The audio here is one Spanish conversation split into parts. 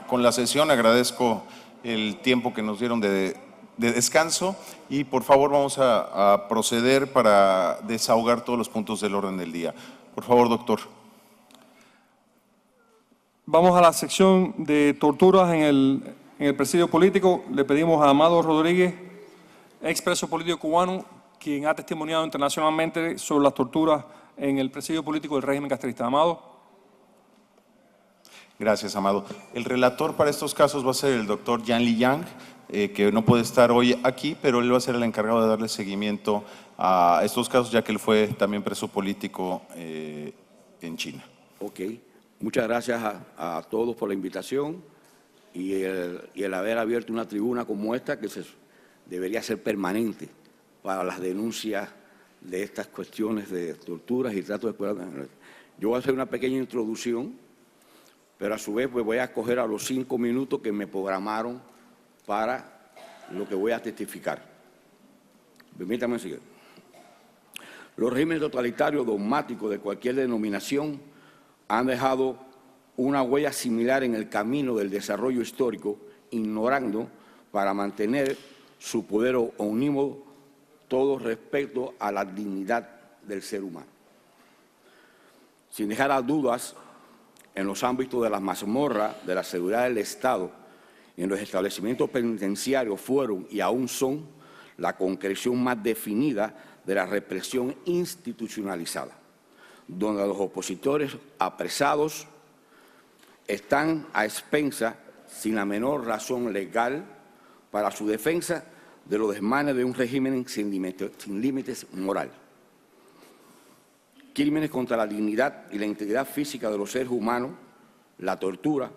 Con la sesión, agradezco el tiempo que nos dieron de descanso y por favor vamos a proceder para desahogar todos los puntos del orden del día. Por favor, doctor. Vamos a la sección de torturas en el presidio político. Le pedimos a Amado Rodríguez, expreso político cubano, quien ha testimoniado internacionalmente sobre las torturas en el presidio político del régimen castrista. Amado. Gracias, Amado. El relator para estos casos va a ser el doctor Yanli Yang, que no puede estar hoy aquí, pero él va a ser el encargado de darle seguimiento a estos casos, ya que él fue también preso político en China. Ok. Muchas gracias a todos por la invitación y el haber abierto una tribuna como esta que debería ser permanente para las denuncias de estas cuestiones de torturas y tratos de escuela. Yo voy a hacer una pequeña introducción, pero a su vez pues voy a coger a los 5 minutos que me programaron para lo que voy a testificar. Permítame seguir. Los regímenes totalitarios dogmáticos de cualquier denominación han dejado una huella similar en el camino del desarrollo histórico, ignorando para mantener su poder omnímodo todo respecto a la dignidad del ser humano. Sin dejar a dudas, en los ámbitos de las mazmorras, de la seguridad del Estado, en los establecimientos penitenciarios fueron y aún son la concreción más definida de la represión institucionalizada, donde los opositores apresados están a expensas, sin la menor razón legal, para su defensa de los desmanes de un régimen sin límites moral. Crímenes contra la dignidad y la integridad física de los seres humanos, la tortura,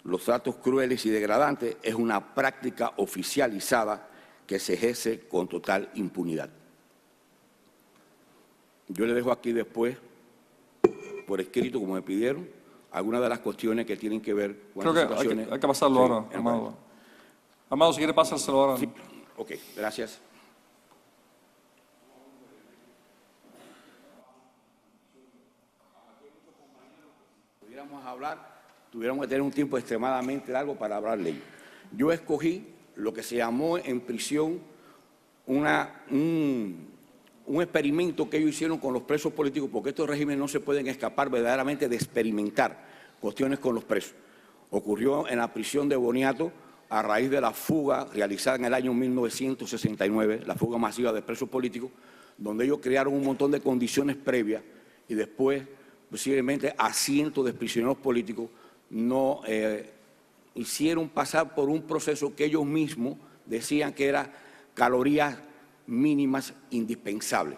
los tratos crueles y degradantes es una práctica oficializada que se ejerce con total impunidad. Yo le dejo aquí después, por escrito, como me pidieron, algunas de las cuestiones que tienen que ver con las situaciones. Hay que pasarlo ahora, Amado. Amado, si quiere pasárselo ahora. Sí. Ok, gracias. Tuviéramos que tener un tiempo extremadamente largo para hablarle. Yo escogí lo que se llamó en prisión un experimento que ellos hicieron con los presos políticos, porque estos regímenes no se pueden escapar verdaderamente de experimentar cuestiones con los presos. Ocurrió en la prisión de Boniato a raíz de la fuga realizada en el año 1969, la fuga masiva de presos políticos, donde ellos crearon un montón de condiciones previas y después posiblemente a cientos de prisioneros políticos no hicieron pasar por un proceso que ellos mismos decían que era calorías mínimas indispensables.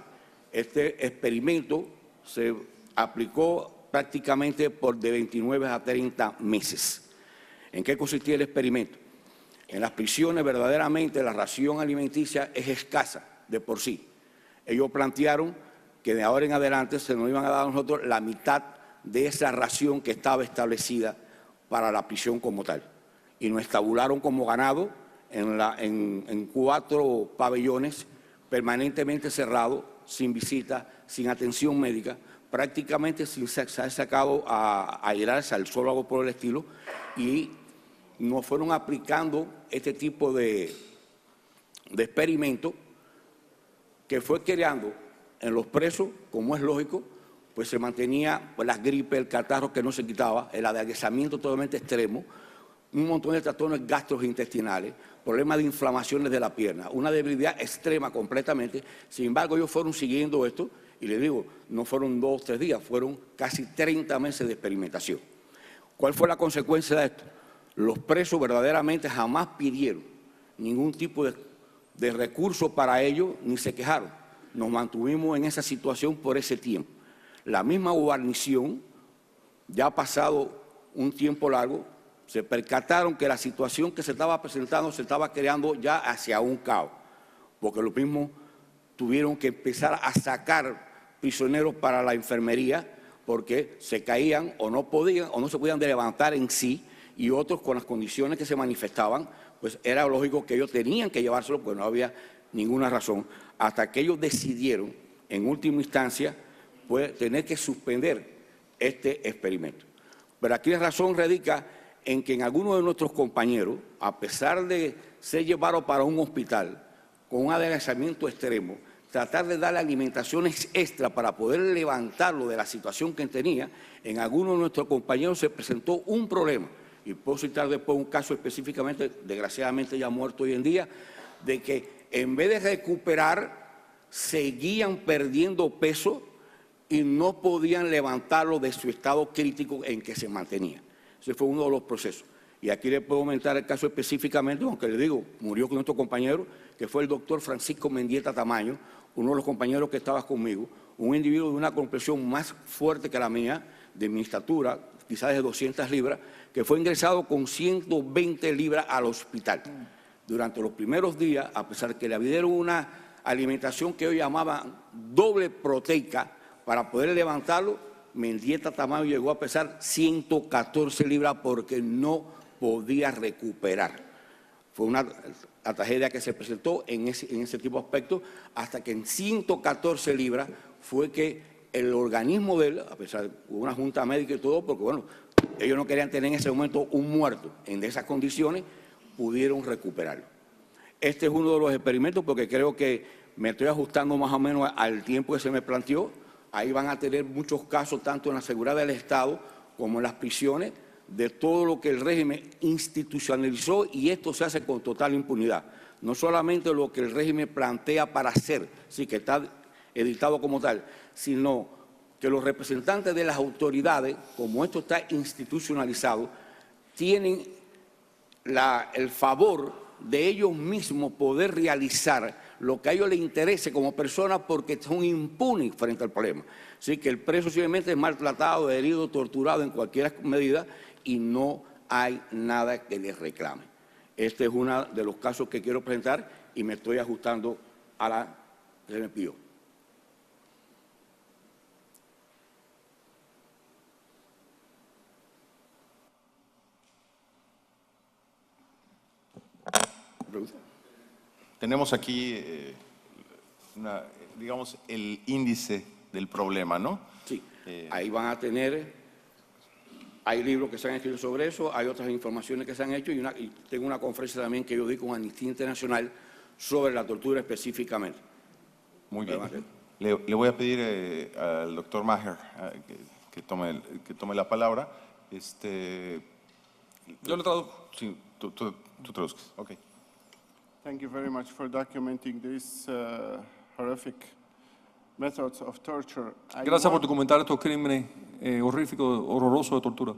Este experimento se aplicó prácticamente por de 29 a 30 meses. ¿En qué consistía el experimento? En las prisiones verdaderamente la ración alimenticia es escasa de por sí. Ellos plantearon que de ahora en adelante se nos iban a dar a nosotros la mitad de esa ración que estaba establecida para la prisión como tal. Y nos estabularon como ganado en 4 pabellones permanentemente cerrados, sin visita, sin atención médica, prácticamente sin ser sacado a airarse al sol o algo por el estilo, y nos fueron aplicando este tipo de experimento que fue creando en los presos, como es lógico, pues se mantenía las gripes, el catarro que no se quitaba, el adelgazamiento totalmente extremo, un montón de trastornos gastrointestinales, problemas de inflamaciones de la pierna, una debilidad extrema completamente. Sin embargo, ellos fueron siguiendo esto y les digo, no fueron 2 o 3 días, fueron casi 30 meses de experimentación. ¿Cuál fue la consecuencia de esto? Los presos verdaderamente jamás pidieron ningún tipo de recurso para ello ni se quejaron. Nos mantuvimos en esa situación por ese tiempo. La misma guarnición, ya ha pasado un tiempo largo, se percataron que la situación que se estaba presentando se estaba creando ya hacia un caos, porque los mismos tuvieron que empezar a sacar prisioneros para la enfermería porque se caían o no podían o no se podían levantar en sí, y otros con las condiciones que se manifestaban, pues era lógico que ellos tenían que llevárselo porque no había ninguna razón, hasta que ellos decidieron, en última instancia, pues tener que suspender este experimento. Pero aquí la razón radica en que en algunos de nuestros compañeros, a pesar de ser llevados para un hospital con un adelgazamiento extremo, tratar de darle alimentaciones extra para poder levantarlo de la situación que tenía, en algunos de nuestros compañeros se presentó un problema. Y puedo citar después un caso específicamente, desgraciadamente ya muerto hoy en día, de que en vez de recuperar, seguían perdiendo peso y no podían levantarlo de su estado crítico en que se mantenía. Ese fue uno de los procesos. Y aquí le puedo comentar el caso específicamente, aunque le digo, murió con nuestro compañero, que fue el doctor Francisco Mendieta Tamaño, uno de los compañeros que estaba conmigo, un individuo de una complexión más fuerte que la mía, de mi estatura, quizás de 200 libras, que fue ingresado con 120 libras al hospital. Durante los primeros días, a pesar de que le dieron una alimentación que ellos llamaban doble proteica para poder levantarlo, Mendieta Tamayo llegó a pesar 114 libras porque no podía recuperar. Fue una tragedia que se presentó en ese tipo de aspectos, hasta que en 114 libras fue que el organismo de él, a pesar de una junta médica y todo, porque bueno, ellos no querían tener en ese momento un muerto en esas condiciones, pudieron recuperarlo. Este es uno de los experimentos porque creo que me estoy ajustando más o menos al tiempo que se me planteó. Ahí van a tener muchos casos, tanto en la seguridad del Estado como en las prisiones, de todo lo que el régimen institucionalizó, y esto se hace con total impunidad. No solamente lo que el régimen plantea para hacer, sí que está editado como tal, sino que los representantes de las autoridades, como esto está institucionalizado, tienen el favor de ellos mismos poder realizar lo que a ellos les interese como personas porque son impunes frente al problema. Así que el preso simplemente es maltratado, herido, torturado en cualquier medida y no hay nada que les reclame. Este es uno de los casos que quiero presentar y me estoy ajustando a la que se me pidió. Tenemos aquí, digamos, el índice del problema, ¿no? Sí, ahí van a tener, hay libros que se han escrito sobre eso, hay otras informaciones que se han hecho y tengo una conferencia también que yo di con Amnistía Internacional sobre la tortura específicamente. Muy bien. Le voy a pedir al doctor Maher que tome la palabra. Yo le traduzco. Sí, tú traduzcas. Ok. Thank you very much for documenting these horrific methods of torture. Gracias por documentar estos crímenes horríficos, horrorosos de tortura.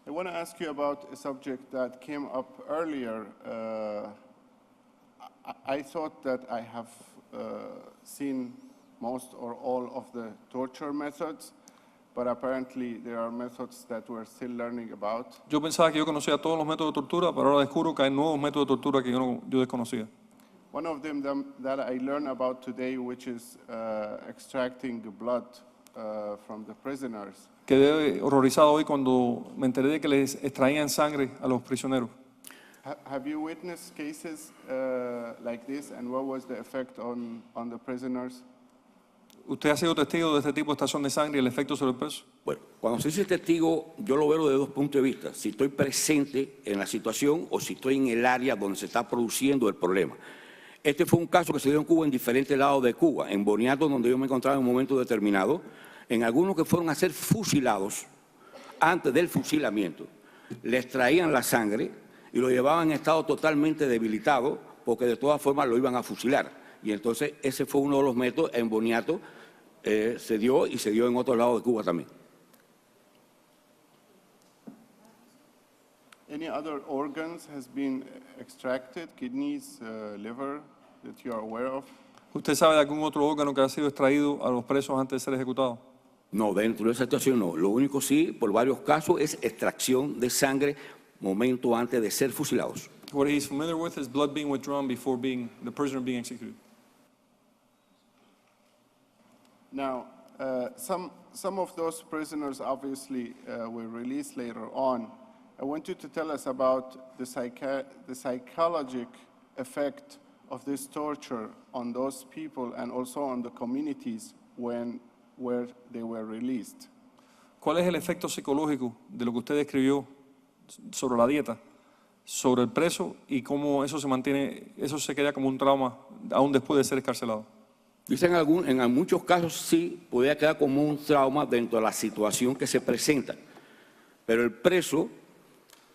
I want to ask you about a subject that came up earlier. I thought that I have seen most or all of the torture methods, but apparently there are methods that we're still learning about. Yo pensaba que yo conocía todos los métodos de tortura, pero ahora descubro que hay nuevos métodos de tortura que yo desconocía. One of them that I learned about today, which is extracting blood from the prisoners. Quedé horrorizado hoy cuando me enteré de que les extraían sangre a los prisioneros. Have you witnessed cases like this, and what was the effect on the prisoners? ¿Usted ha sido testigo de este tipo de estación de sangre y el efecto sobre el preso? Bueno, cuando se dice testigo, yo lo veo de dos puntos de vista. Si estoy presente en la situación o si estoy en el área donde se está produciendo el problema. Este fue un caso que se dio en Cuba, en diferentes lados de Cuba. En Boniato, donde yo me encontraba en un momento determinado, en algunos que fueron a ser fusilados antes del fusilamiento. Les traían la sangre y lo llevaban en estado totalmente debilitado porque de todas formas lo iban a fusilar. Y entonces ese fue uno de los métodos en Boniato, se dio y se dio en otros lados de Cuba también. Any other organs has been extracted, kidneys, liver, that you are aware of? ¿Usted sabe de algún otro órgano que ha sido extraído a los presos antes de ser ejecutados? No, dentro de esa situación no. Lo único sí, por varios casos, es extracción de sangre momento antes de ser fusilados. What he's familiar with is blood being withdrawn before the prisoner being executed. Now, some of those prisoners obviously were released later on. I want you to tell us about the psychological effect of this torture on those people and also on the communities where they were released. ¿Cuál es el efecto psicológico de lo que usted describió sobre la dieta, sobre el preso y cómo eso se mantiene, eso se queda como un trauma aún después de ser excarcelado. Dicen en muchos casos sí, podría quedar como un trauma dentro de la situación que se presenta, pero el preso,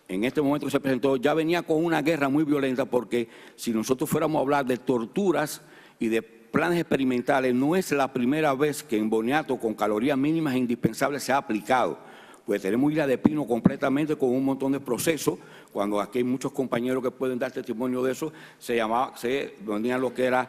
en este momento que se presentó, ya venía con una guerra muy violenta, porque si nosotros fuéramos a hablar de torturas y de planes experimentales, no es la primera vez que en Boniato con calorías mínimas e indispensables se ha aplicado. Pues tenemos Isla de Pino completamente con un montón de procesos. Cuando aquí hay muchos compañeros que pueden dar testimonio de eso, se venía lo que era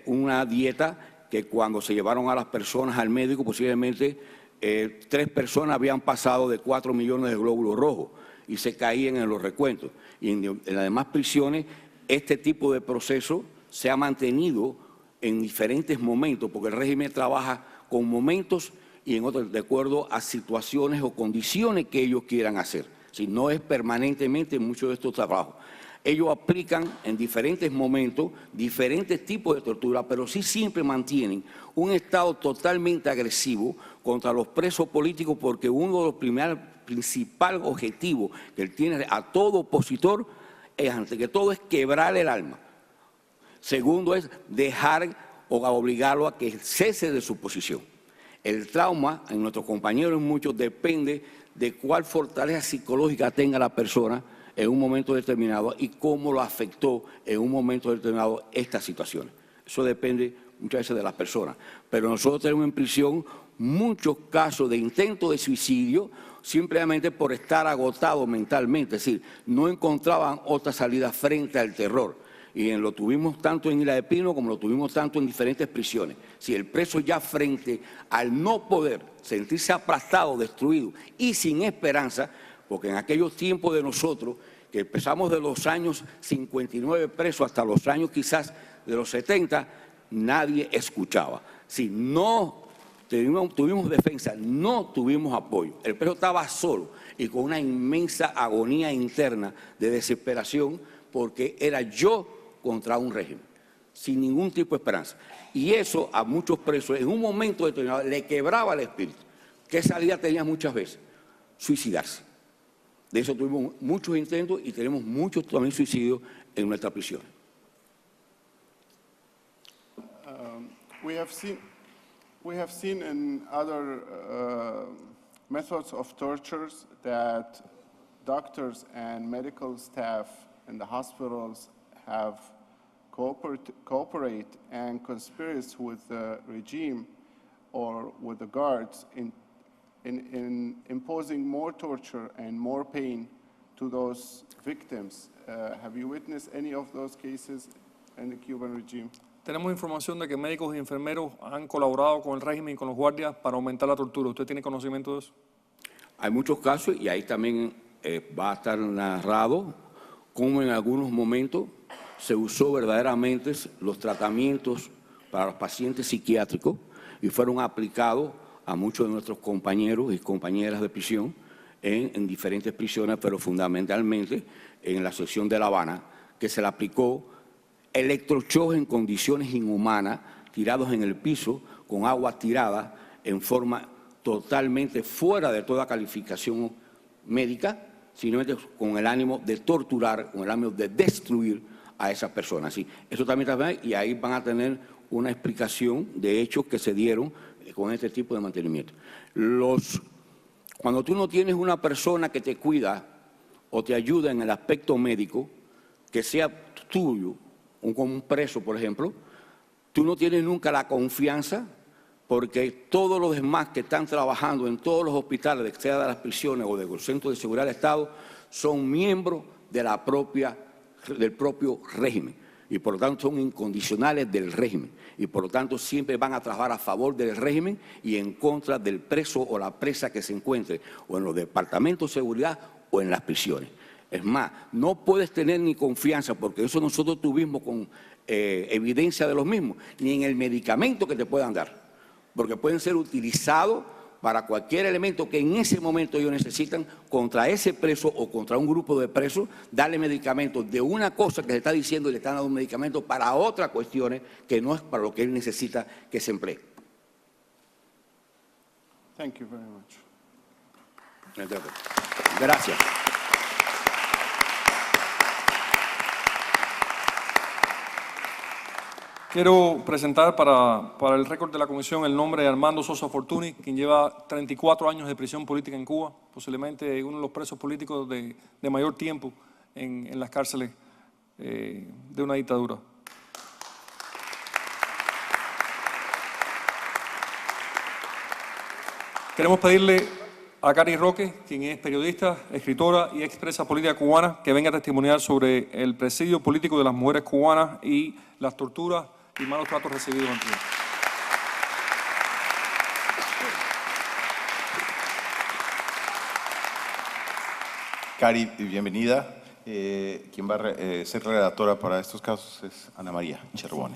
una dieta que cuando se llevaron a las personas al médico, posiblemente 3 personas habían pasado de 4 millones de glóbulos rojos y se caían en los recuentos. Y en las demás prisiones, este tipo de proceso se ha mantenido en diferentes momentos, porque el régimen trabaja con momentos y en otros de acuerdo a situaciones o condiciones que ellos quieran hacer. Si no es permanentemente en muchos de estos trabajos. Ellos aplican en diferentes momentos diferentes tipos de tortura, pero sí siempre mantienen un estado totalmente agresivo contra los presos políticos, porque uno de los principales objetivos que él tiene a todo opositor es, ante que todo, es quebrar el alma. Segundo es dejar o obligarlo a que cese de su posición. El trauma en nuestros compañeros, en muchos, depende de cuál fortaleza psicológica tenga la persona en un momento determinado y cómo lo afectó en un momento determinado esta situación. Eso depende muchas veces de las personas. Pero nosotros tenemos en prisión muchos casos de intento de suicidio simplemente por estar agotados mentalmente, es decir, no encontraban otra salida frente al terror. Y lo tuvimos tanto en Isla de Pino como lo tuvimos tanto en diferentes prisiones. Si el preso ya frente al no poder sentirse aplastado, destruido y sin esperanza, porque en aquellos tiempos de nosotros, que empezamos de los años 59 presos hasta los años quizás de los 70, nadie escuchaba. Si no tuvimos defensa, no tuvimos apoyo. El preso estaba solo y con una inmensa agonía interna de desesperación, porque era yo contra un régimen, sin ningún tipo de esperanza. Y eso a muchos presos en un momento determinado le quebraba el espíritu. ¿Qué salida tenía muchas veces? Suicidarse. De eso tuvimos muchos intentos y tenemos muchos también suicidios en nuestra prisión. We have seen in other methods of tortures that doctors and medical staff in the hospitals have cooperate and conspiracy with the regime or with the guards in imposing more torture and more pain to those victims. Have you witnessed any of those cases in the Cuban regime? Tenemos información de que médicos y enfermeros han colaborado con el régimen y con los guardias para aumentar la tortura. ¿Usted tiene conocimiento de eso? Hay muchos casos y ahí también va a estar narrado cómo en algunos momentos se usó verdaderamente los tratamientos para los pacientes psiquiátricos y fueron aplicados a muchos de nuestros compañeros y compañeras de prisión en diferentes prisiones, pero fundamentalmente en la sección de La Habana, que se le aplicó electrochoques en condiciones inhumanas, tirados en el piso, con agua tirada en forma totalmente fuera de toda calificación médica, simplemente con el ánimo de torturar, con el ánimo de destruir a esas personas. Sí, eso también está bien, y ahí van a tener una explicación de hechos que se dieron con este tipo de mantenimiento. Cuando tú no tienes una persona que te cuida o te ayuda en el aspecto médico, que sea tuyo, como un preso, por ejemplo, tú no tienes nunca la confianza, porque todos los demás que están trabajando en todos los hospitales, sea de las prisiones o de los centros de seguridad del Estado, son miembros de del propio régimen y por lo tanto son incondicionales del régimen y por lo tanto siempre van a trabajar a favor del régimen y en contra del preso o la presa que se encuentre o en los departamentos de seguridad o en las prisiones. Es más, no puedes tener ni confianza, porque eso nosotros tuvimos con evidencia de los mismos, ni en el medicamento que te puedan dar, porque pueden ser utilizados para cualquier elemento que en ese momento ellos necesitan contra ese preso o contra un grupo de presos, darle medicamentos de una cosa que se está diciendo y le están dando un medicamento para otras cuestiones que no es para lo que él necesita que se emplee. Thank you very much. Gracias. Quiero presentar para el récord de la comisión el nombre de Armando Sosa Fortuny, quien lleva 34 años de prisión política en Cuba, posiblemente uno de los presos políticos de mayor tiempo en las cárceles de una dictadura. Queremos pedirle a Cari Roque, quien es periodista, escritora y expresa política cubana, que venga a testimoniar sobre el presidio político de las mujeres cubanas y las torturas y malos tratos recibidos en Cuba. Cari, bienvenida. Quien va a ser relatora para estos casos es Ana María Chervone.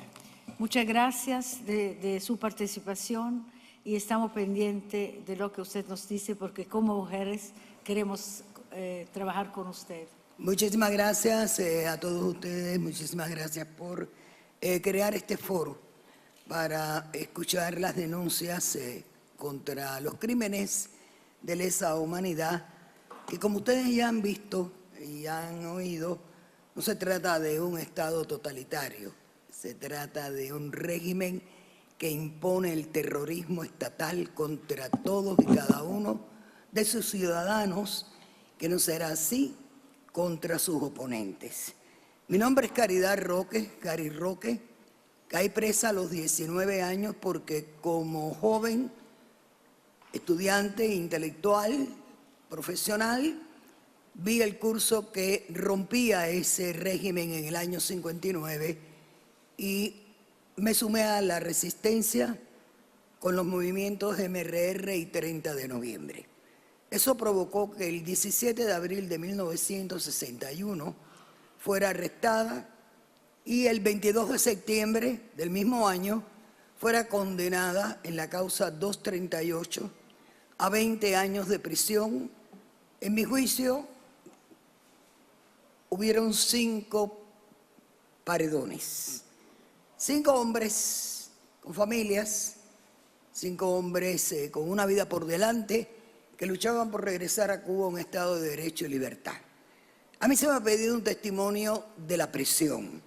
Muchas gracias de su participación y estamos pendientes de lo que usted nos dice porque como mujeres queremos trabajar con usted. Muchísimas gracias a todos ustedes, muchísimas gracias por crear este foro para escuchar las denuncias contra los crímenes de lesa humanidad, que como ustedes ya han visto y han oído, no se trata de un Estado totalitario, se trata de un régimen que impone el terrorismo estatal contra todos y cada uno de sus ciudadanos, que no será así contra sus oponentes. Mi nombre es Caridad Roque, Cari Roque, caí presa a los 19 años porque como joven, estudiante, intelectual, profesional, vi el curso que rompía ese régimen en el año 59 y me sumé a la resistencia con los movimientos MRR y 30 de noviembre. Eso provocó que el 17 de abril de 1961 fuera arrestada y el 22 de septiembre del mismo año fuera condenada en la causa 238 a 20 años de prisión. En mi juicio hubieron 5 paredones, 5 hombres con familias, 5 hombres con una vida por delante que luchaban por regresar a Cuba a un estado de derecho y libertad. A mí se me ha pedido un testimonio de la prisión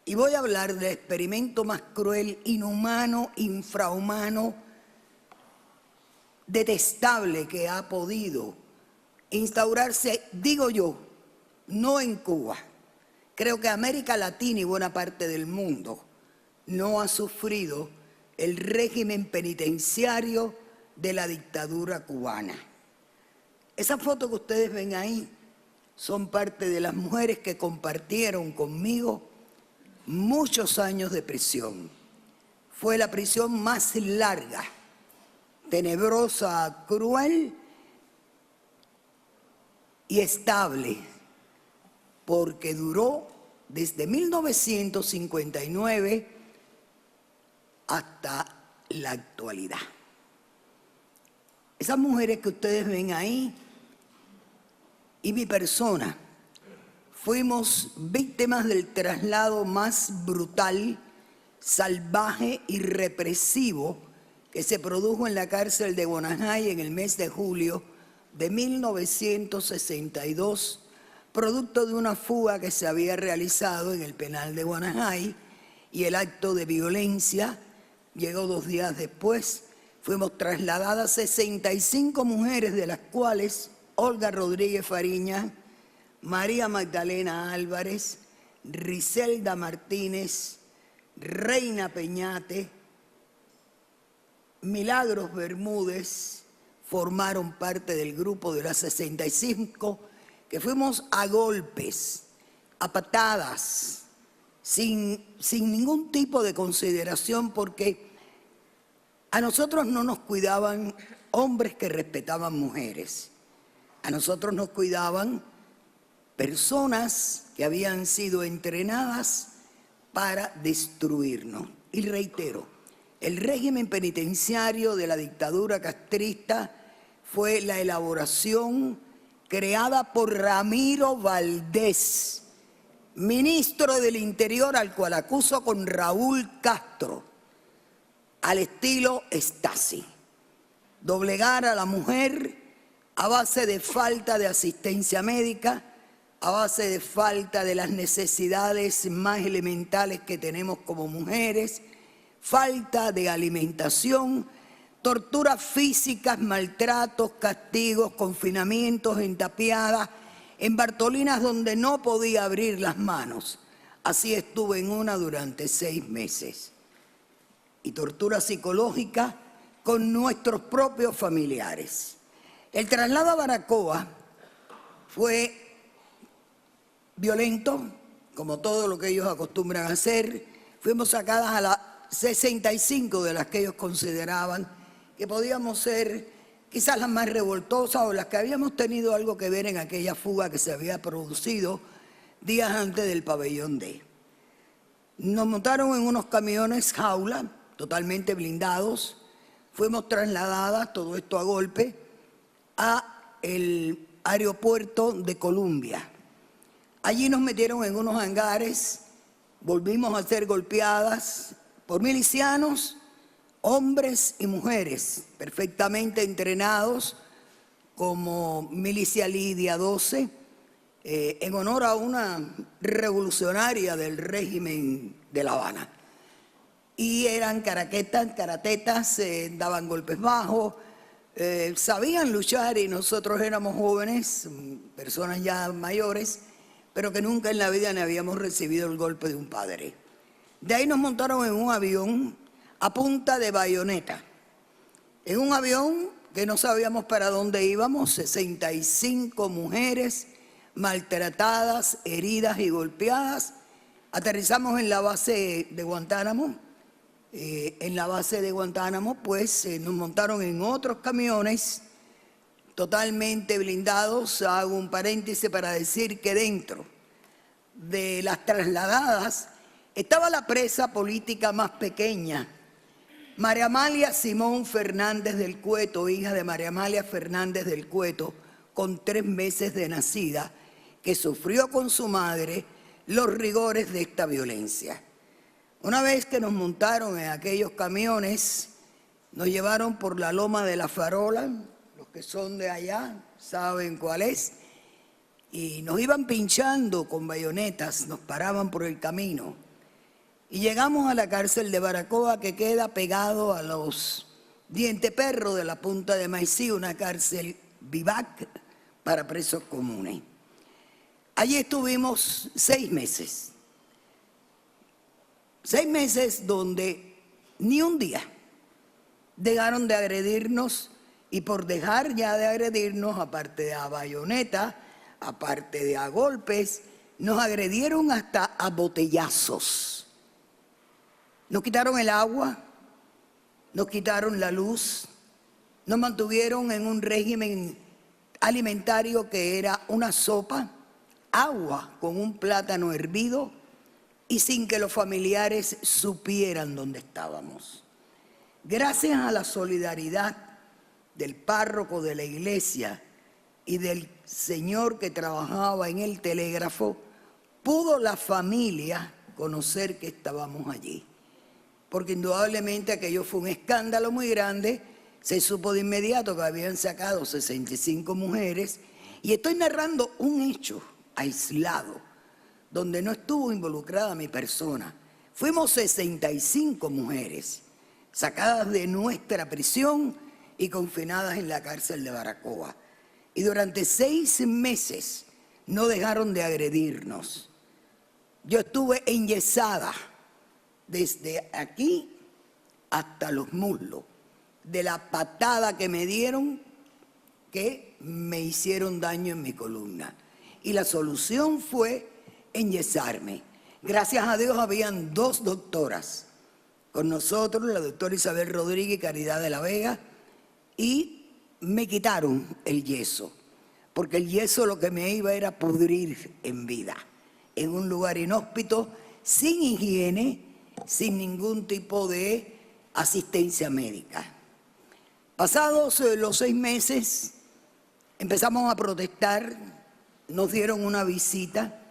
y voy a hablar del experimento más cruel, inhumano, infrahumano, detestable que ha podido instaurarse, digo yo, no en Cuba. Creo que América Latina y buena parte del mundo no ha sufrido el régimen penitenciario de la dictadura cubana. Esa foto que ustedes ven ahí son parte de las mujeres que compartieron conmigo muchos años de prisión. Fue la prisión más larga, tenebrosa, cruel y estable, porque duró desde 1959 hasta la actualidad. Esas mujeres que ustedes ven ahí y mi persona fuimos víctimas del traslado más brutal, salvaje y represivo que se produjo en la cárcel de Guanajay en el mes de julio de 1962, producto de una fuga que se había realizado en el penal de Guanajay, y el acto de violencia llegó 2 días después. Fuimos trasladadas 65 mujeres, de las cuales Olga Rodríguez Fariña, María Magdalena Álvarez, Riselda Martínez, Reina Peñate, Milagros Bermúdez, formaron parte del grupo de las 65 que fuimos a golpes, a patadas, sin ningún tipo de consideración, porque a nosotros no nos cuidaban hombres que respetaban mujeres. A nosotros nos cuidaban personas que habían sido entrenadas para destruirnos. Y reitero, el régimen penitenciario de la dictadura castrista fue la elaboración creada por Ramiro Valdés, ministro del Interior, al cual acuso con Raúl Castro, al estilo Stasi. Doblegar a la mujer a base de falta de asistencia médica, a base de falta de las necesidades más elementales que tenemos como mujeres, falta de alimentación, torturas físicas, maltratos, castigos, confinamientos en tapiadas, en Bartolinas donde no podía abrir las manos. Así estuve en una durante 6 meses. Y tortura psicológica con nuestros propios familiares. El traslado a Baracoa fue violento, como todo lo que ellos acostumbran a hacer. Fuimos sacadas a las 65 de las que ellos consideraban que podíamos ser quizás las más revoltosas o las que habíamos tenido algo que ver en aquella fuga que se había producido días antes del pabellón D. Nos montaron en unos camiones jaula, totalmente blindados. Fuimos trasladadas, todo esto a golpe, a el aeropuerto de Colombia. Allí nos metieron en unos hangares, volvimos a ser golpeadas por milicianos, hombres y mujeres, perfectamente entrenados como Milicia Lidia 12, en honor a una revolucionaria del régimen de La Habana. Y eran karatetas, daban golpes bajos, sabían luchar y nosotros éramos jóvenes, personas ya mayores, pero que nunca en la vida ni habíamos recibido el golpe de un padre. De ahí nos montaron en un avión a punta de bayoneta. En un avión que no sabíamos para dónde íbamos, 65 mujeres maltratadas, heridas y golpeadas. Aterrizamos en la base de Guantánamo. En la base de Guantánamo, pues nos montaron en otros camiones totalmente blindados. Hago un paréntesis para decir que dentro de las trasladadas estaba la presa política más pequeña, María Amalia Simón Fernández del Cueto, hija de María Amalia Fernández del Cueto, con 3 meses de nacida, que sufrió con su madre los rigores de esta violencia. Una vez que nos montaron en aquellos camiones, nos llevaron por la Loma de la Farola, los que son de allá saben cuál es, y nos iban pinchando con bayonetas, nos paraban por el camino. Y llegamos a la cárcel de Baracoa, que queda pegado a los Dienteperro de la Punta de Maicí, una cárcel vivac para presos comunes. Allí estuvimos 6 meses. 6 meses donde ni un día dejaron de agredirnos, y por dejar ya de agredirnos, aparte de a bayoneta, aparte de a golpes, nos agredieron hasta a botellazos. Nos quitaron el agua, nos quitaron la luz, nos mantuvieron en un régimen alimentario que era una sopa, agua con un plátano hervido y sin que los familiares supieran dónde estábamos. Gracias a la solidaridad del párroco de la iglesia y del señor que trabajaba en el telégrafo, pudo la familia conocer que estábamos allí. Porque indudablemente aquello fue un escándalo muy grande. Se supo de inmediato que habían sacado 65 mujeres. Y estoy narrando un hecho aislado, donde no estuvo involucrada mi persona. Fuimos 65 mujeres sacadas de nuestra prisión y confinadas en la cárcel de Baracoa. Y durante 6 meses no dejaron de agredirnos. Yo estuve enyesada desde aquí hasta los muslos, de la patada que me dieron, que me hicieron daño en mi columna. Y la solución fue enyesarme. Gracias a Dios habían 2 doctoras con nosotros, la doctora Isabel Rodríguez y Caridad de la Vega, y me quitaron el yeso, porque el yeso lo que me iba era pudrir en vida, en un lugar inhóspito, sin higiene, sin ningún tipo de asistencia médica. Pasados los 6 meses, empezamos a protestar, nos dieron una visita.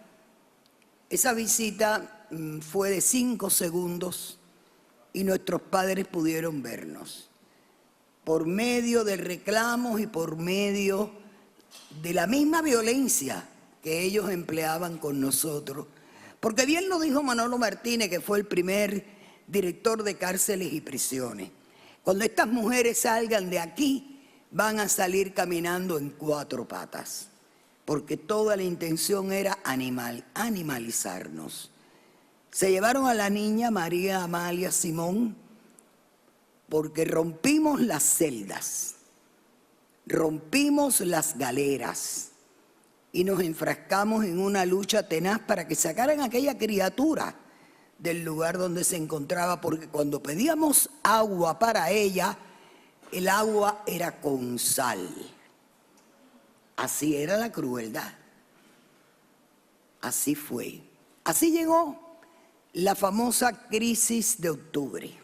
Esa visita fue de 5 segundos y nuestros padres pudieron vernos. Por medio de reclamos y por medio de la misma violencia que ellos empleaban con nosotros. Porque bien lo dijo Manolo Martínez, que fue el primer director de cárceles y prisiones. Cuando estas mujeres salgan de aquí, van a salir caminando en 4 patas, porque toda la intención era animalizarnos. Se llevaron a la niña María Amalia Simón porque rompimos las celdas, rompimos las galeras y nos enfrascamos en una lucha tenaz para que sacaran a aquella criatura del lugar donde se encontraba, porque cuando pedíamos agua para ella, el agua era con sal. Así era la crueldad. Así fue. Así llegó la famosa crisis de octubre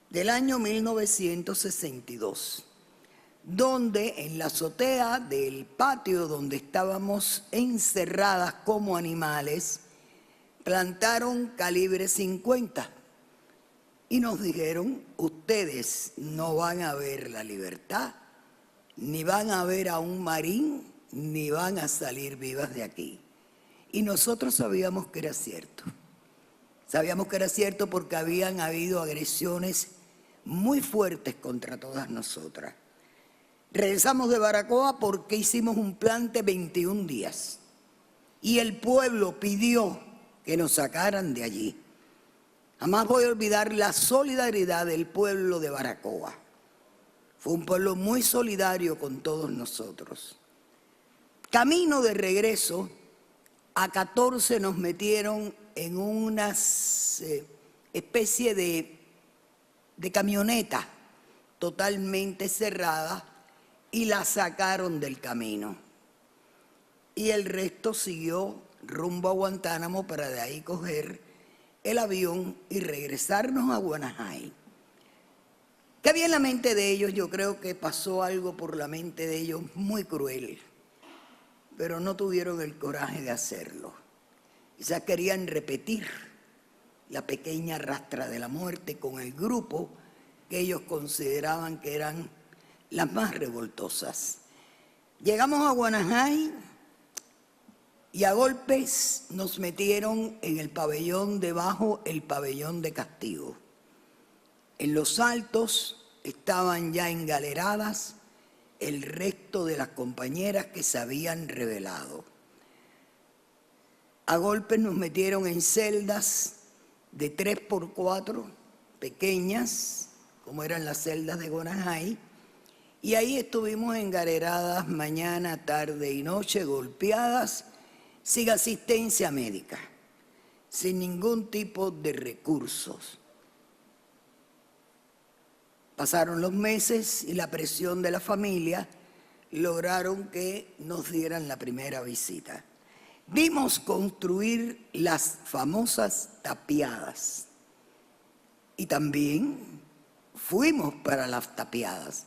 del año 1962, donde en la azotea del patio donde estábamos encerradas como animales, plantaron calibre 50 y nos dijeron: ustedes no van a ver la libertad, ni van a ver a un marín, ni van a salir vivas de aquí. Y nosotros sabíamos que era cierto. Sabíamos que era cierto porque habían habido agresiones muy fuertes contra todas nosotras. Regresamos de Baracoa porque hicimos un plan de 21 días y el pueblo pidió que nos sacaran de allí. Jamás voy a olvidar la solidaridad del pueblo de Baracoa. Fue un pueblo muy solidario con todos nosotros. Camino de regreso, a 14 nos metieron en una especie de camioneta totalmente cerrada y la sacaron del camino. Y el resto siguió rumbo a Guantánamo para de ahí coger el avión y regresarnos a Guanajay. ¿Qué había en la mente de ellos? Yo creo que pasó algo por la mente de ellos muy cruel, pero no tuvieron el coraje de hacerlo. Quizás querían repetir la pequeña rastra de la muerte con el grupo que ellos consideraban que eran las más revoltosas. Llegamos a Guanajay y a golpes nos metieron en el pabellón debajo, el pabellón de castigo. En los altos estaban ya engaleradas el resto de las compañeras que se habían rebelado. A golpes nos metieron en celdas de 3x4, pequeñas, como eran las celdas de Guanajay, y ahí estuvimos engaleradas mañana, tarde y noche, golpeadas, sin asistencia médica, sin ningún tipo de recursos. Pasaron los meses y la presión de la familia lograron que nos dieran la primera visita. Vimos construir las famosas tapiadas y también fuimos para las tapiadas.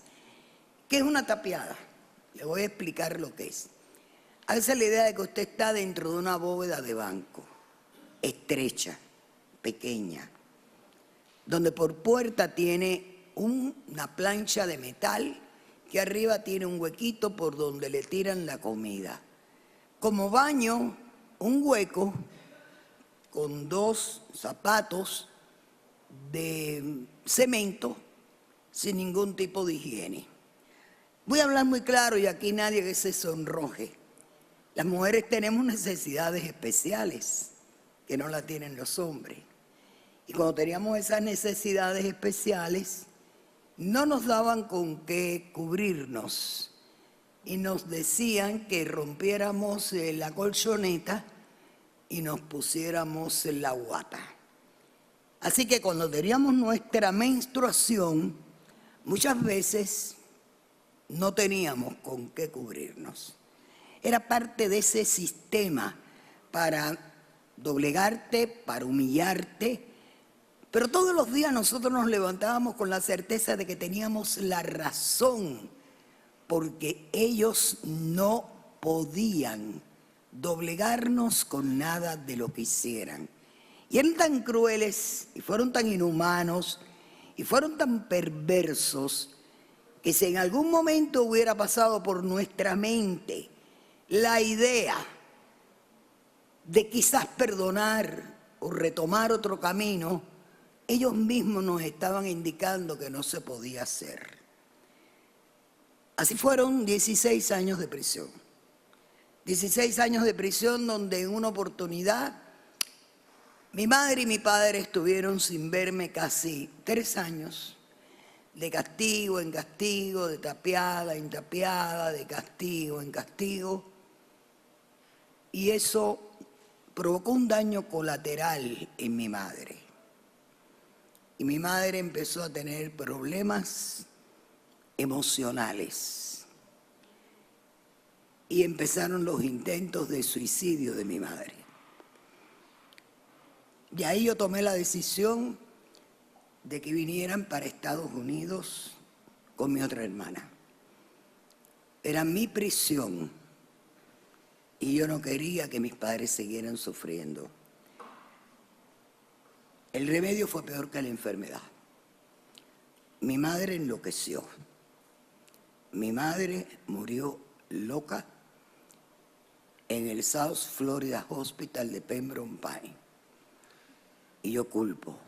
¿Qué es una tapiada? Le voy a explicar lo que es. Hágase la idea de que usted está dentro de una bóveda de banco, estrecha, pequeña, donde por puerta tiene una plancha de metal que arriba tiene un huequito por donde le tiran la comida. Como baño, un hueco con 2 zapatos de cemento sin ningún tipo de higiene. Voy a hablar muy claro y aquí nadie que se sonroje. Las mujeres tenemos necesidades especiales que no las tienen los hombres. Y cuando teníamos esas necesidades especiales, no nos daban con qué cubrirnos. Y nos decían que rompiéramos la colchoneta y nos pusiéramos la guata. Así que cuando teníamos nuestra menstruación, muchas veces no teníamos con qué cubrirnos. Era parte de ese sistema para doblegarte, para humillarte, pero todos los días nosotros nos levantábamos con la certeza de que teníamos la razón, porque ellos no podían doblegarnos con nada de lo que hicieran. Y eran tan crueles, y fueron tan inhumanos, y fueron tan perversos, que si en algún momento hubiera pasado por nuestra mente la idea de quizás perdonar o retomar otro camino, ellos mismos nos estaban indicando que no se podía hacer. Así fueron 16 años de prisión. 16 años de prisión donde en una oportunidad mi madre y mi padre estuvieron sin verme casi 3 años, de castigo en castigo, de tapiada en tapiada, de castigo en castigo. Y eso provocó un daño colateral en mi madre. Y mi madre empezó a tener problemas emocionales. Y empezaron los intentos de suicidio de mi madre. Y ahí yo tomé la decisión de que vinieran para Estados Unidos con mi otra hermana. Era mi prisión y yo no quería que mis padres siguieran sufriendo. El remedio fue peor que la enfermedad. Mi madre enloqueció. Mi madre murió loca en el South Florida Hospital de Pembroke Pines. Y yo culpo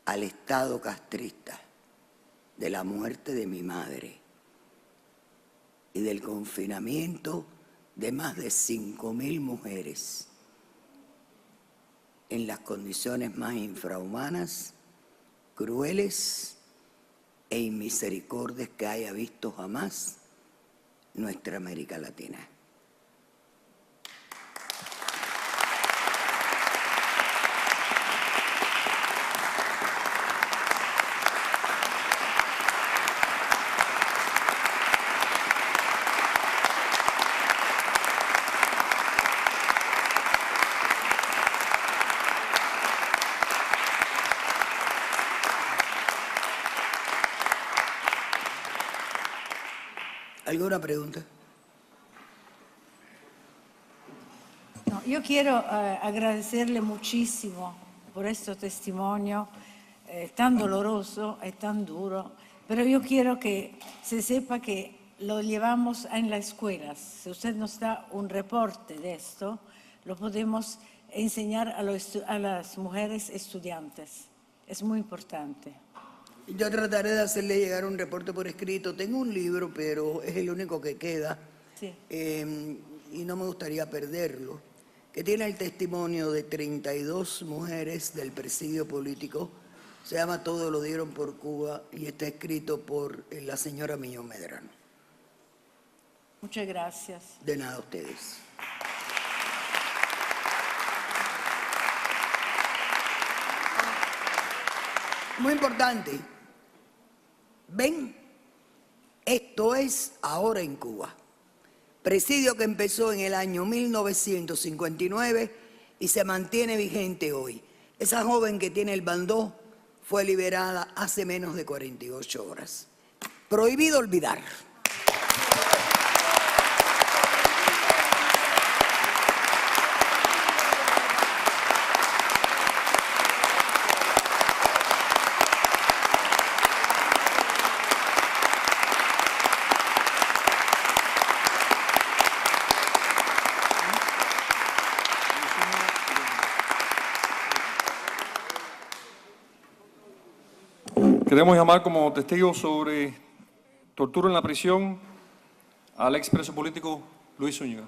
al Estado castrista de la muerte de mi madre y del confinamiento de más de 5.000 mujeres en las condiciones más infrahumanas, crueles e inmisericordias que haya visto jamás nuestra América Latina. ¿Alguna pregunta? No, yo quiero agradecerle muchísimo por este testimonio tan doloroso y tan duro, pero yo quiero que se sepa que lo llevamos en las escuelas. Si usted nos da un reporte de esto, lo podemos enseñar a las mujeres estudiantes. Es muy importante. Yo trataré de hacerle llegar un reporte por escrito. Tengo un libro, pero es el único que queda. Sí. Y no me gustaría perderlo, que tiene el testimonio de 32 mujeres del presidio político. Se llama Todo lo dieron por Cuba y está escrito por la señora Miñón Medrano. Muchas gracias. De nada a ustedes. Muy importante. ¿Ven? Esto es ahora en Cuba. Presidio que empezó en el año 1959 y se mantiene vigente hoy. Esa joven que tiene el bandó fue liberada hace menos de 48 horas. Prohibido olvidar. Queremos llamar como testigo sobre tortura en la prisión al expreso político Luis Zúñiga.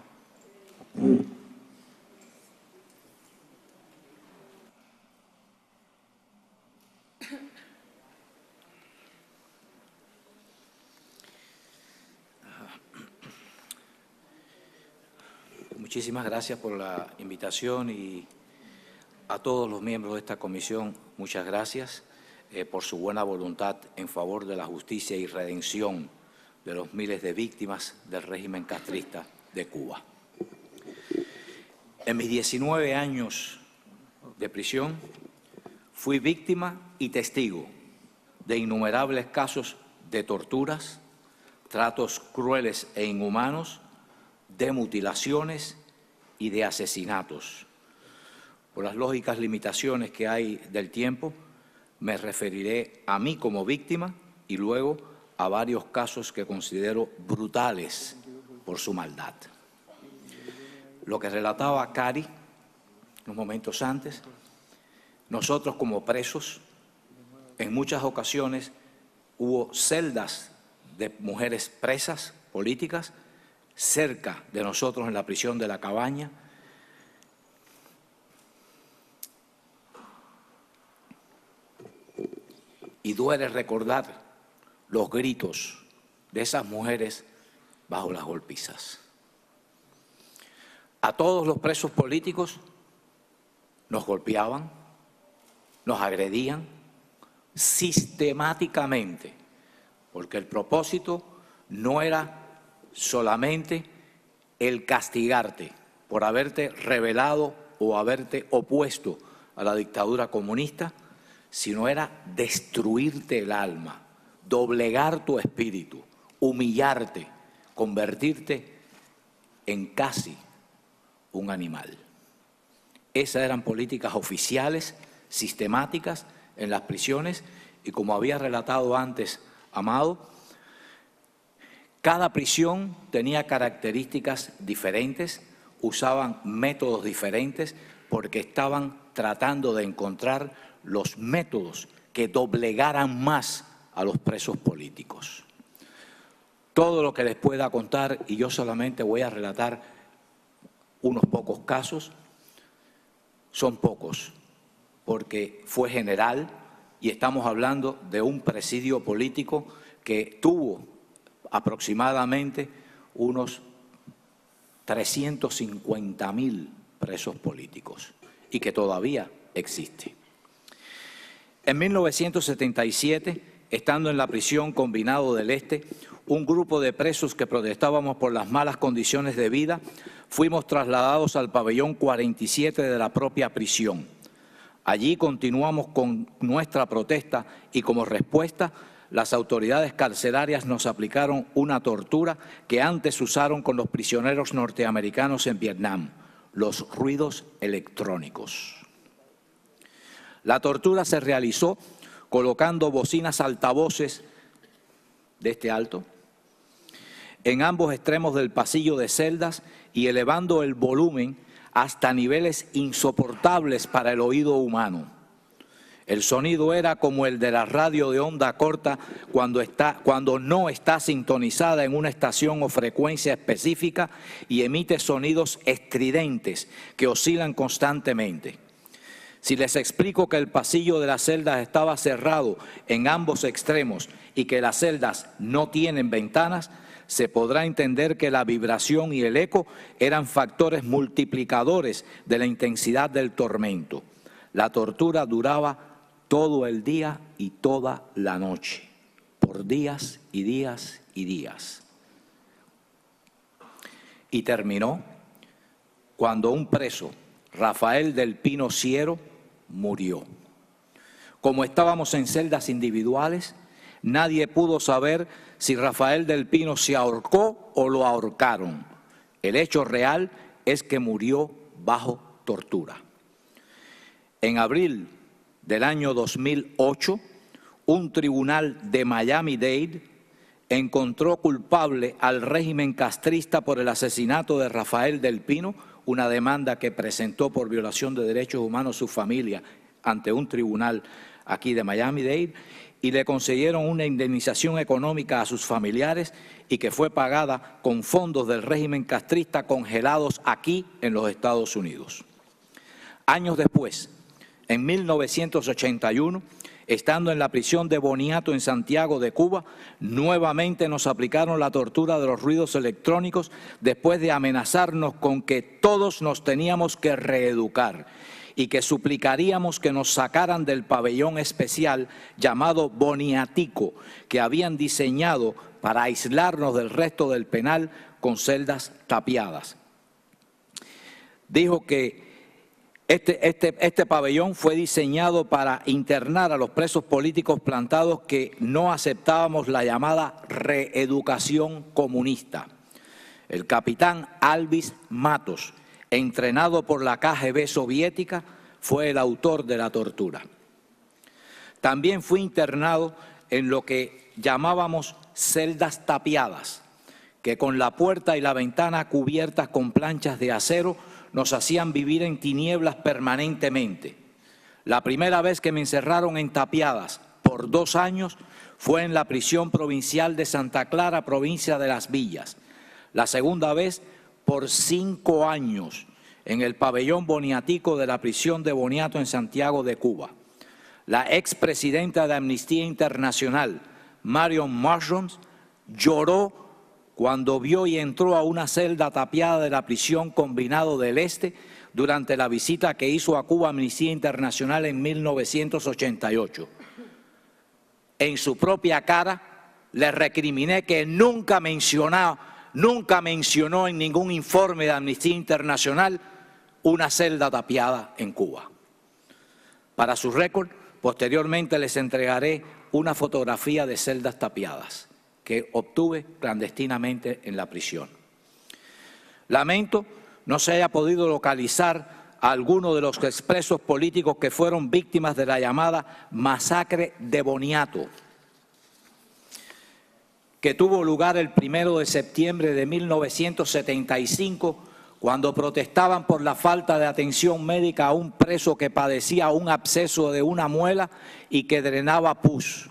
Muchísimas gracias por la invitación y a todos los miembros de esta comisión, muchas gracias por su buena voluntad en favor de la justicia y redención de los miles de víctimas del régimen castrista de Cuba. En mis 19 años de prisión fui víctima y testigo de innumerables casos de torturas, tratos crueles e inhumanos, de mutilaciones y de asesinatos. Por las lógicas limitaciones que hay del tiempo, me referiré a mí como víctima y luego a varios casos que considero brutales por su maldad. lo que relataba Cari unos momentos antes, nosotros como presos, en muchas ocasiones hubo celdas de mujeres presas políticas cerca de nosotros en la prisión de La Cabaña. Y duele recordar los gritos de esas mujeres bajo las golpizas. A todos los presos políticos nos golpeaban, nos agredían sistemáticamente, porque el propósito no era solamente el castigarte por haberte rebelado o haberte opuesto a la dictadura comunista, sino era destruirte el alma, doblegar tu espíritu, humillarte, convertirte en casi un animal. Esas eran políticas oficiales, sistemáticas en las prisiones, y como había relatado antes Amado, cada prisión tenía características diferentes, usaban métodos diferentes, porque estaban tratando de encontrar los métodos que doblegaran más a los presos políticos. Todo lo que les pueda contar, y yo solamente voy a relatar unos pocos casos, son pocos, porque fue general y estamos hablando de un presidio político que tuvo aproximadamente unos 350.000 presos políticos y que todavía existe. En 1977, estando en la prisión Combinado del Este, un grupo de presos que protestábamos por las malas condiciones de vida, fuimos trasladados al pabellón 47 de la propia prisión. Allí continuamos con nuestra protesta y como respuesta, las autoridades carcelarias nos aplicaron una tortura que antes usaron con los prisioneros norteamericanos en Vietnam, los ruidos electrónicos. La tortura se realizó colocando bocinas altavoces de este alto en ambos extremos del pasillo de celdas y elevando el volumen hasta niveles insoportables para el oído humano. El sonido era como el de la radio de onda corta cuando no está sintonizada en una estación o frecuencia específica y emite sonidos estridentes que oscilan constantemente. Si les explico que el pasillo de las celdas estaba cerrado en ambos extremos y que las celdas no tienen ventanas, se podrá entender que la vibración y el eco eran factores multiplicadores de la intensidad del tormento. La tortura duraba todo el día y toda la noche, por días y días y días. Y terminó cuando un preso, Rafael del Pino Ciero, murió. Como estábamos en celdas individuales, nadie pudo saber si Rafael del Pino se ahorcó o lo ahorcaron. El hecho real es que murió bajo tortura. En abril del año 2008, un tribunal de Miami-Dade encontró culpable al régimen castrista por el asesinato de Rafael del Pino, una demanda que presentó por violación de derechos humanos su familia ante un tribunal aquí de Miami-Dade, y le concedieron una indemnización económica a sus familiares y que fue pagada con fondos del régimen castrista congelados aquí en los Estados Unidos. Años después, en 1981, estando en la prisión de Boniato en Santiago de Cuba, nuevamente nos aplicaron la tortura de los ruidos electrónicos después de amenazarnos con que todos nos teníamos que reeducar y que suplicaríamos que nos sacaran del pabellón especial llamado Boniatico, que habían diseñado para aislarnos del resto del penal con celdas tapiadas. Dijo que este pabellón fue diseñado para internar a los presos políticos plantados que no aceptábamos la llamada reeducación comunista. El capitán Alvis Matos, entrenado por la KGB soviética, fue el autor de la tortura. También fui internado en lo que llamábamos celdas tapiadas, que con la puerta y la ventana cubiertas con planchas de acero nos hacían vivir en tinieblas permanentemente. La primera vez que me encerraron en Tapiadas por 2 años fue en la prisión provincial de Santa Clara, provincia de Las Villas. La segunda vez por 5 años en el pabellón boniatico de la prisión de Boniato en Santiago de Cuba. La expresidenta de Amnistía Internacional, Marion Mushrooms, lloró cuando vio y entró a una celda tapiada de la prisión Combinado del Este durante la visita que hizo a Cuba Amnistía Internacional en 1988. En su propia cara le recriminé que nunca mencionó en ningún informe de Amnistía Internacional una celda tapiada en Cuba. Para su récord, posteriormente les entregaré una fotografía de celdas tapiadas que obtuve clandestinamente en la prisión. Lamento no se haya podido localizar a alguno de los expresos políticos que fueron víctimas de la llamada masacre de Boniato, que tuvo lugar el 1 de septiembre de 1975, cuando protestaban por la falta de atención médica a un preso que padecía un absceso de una muela y que drenaba pus.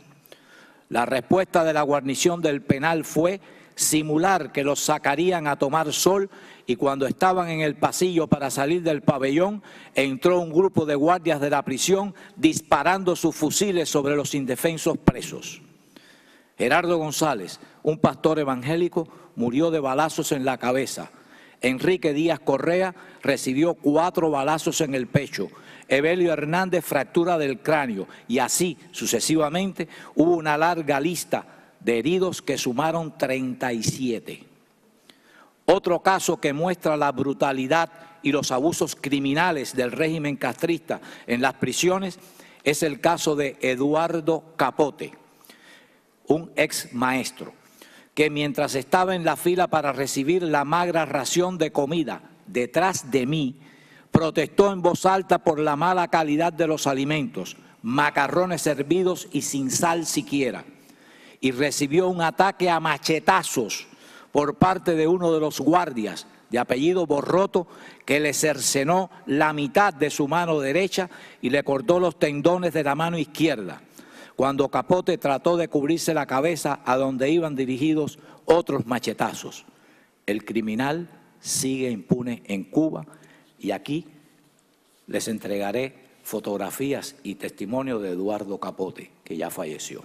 La respuesta de la guarnición del penal fue simular que los sacarían a tomar sol, y cuando estaban en el pasillo para salir del pabellón, entró un grupo de guardias de la prisión disparando sus fusiles sobre los indefensos presos. Gerardo González, un pastor evangélico, murió de balazos en la cabeza. Enrique Díaz Correa recibió 4 balazos en el pecho. Evelio Hernández, fractura del cráneo, y así sucesivamente hubo una larga lista de heridos que sumaron 37. Otro caso que muestra la brutalidad y los abusos criminales del régimen castrista en las prisiones es el caso de Eduardo Capote, un ex maestro, que mientras estaba en la fila para recibir la magra ración de comida detrás de mí, protestó en voz alta por la mala calidad de los alimentos, macarrones servidos y sin sal siquiera, y recibió un ataque a machetazos por parte de uno de los guardias, de apellido Borroto, que le cercenó la mitad de su mano derecha y le cortó los tendones de la mano izquierda, cuando Capote trató de cubrirse la cabeza, a donde iban dirigidos otros machetazos. El criminal sigue impune en Cuba, y aquí les entregaré fotografías y testimonio de Eduardo Capote, que ya falleció.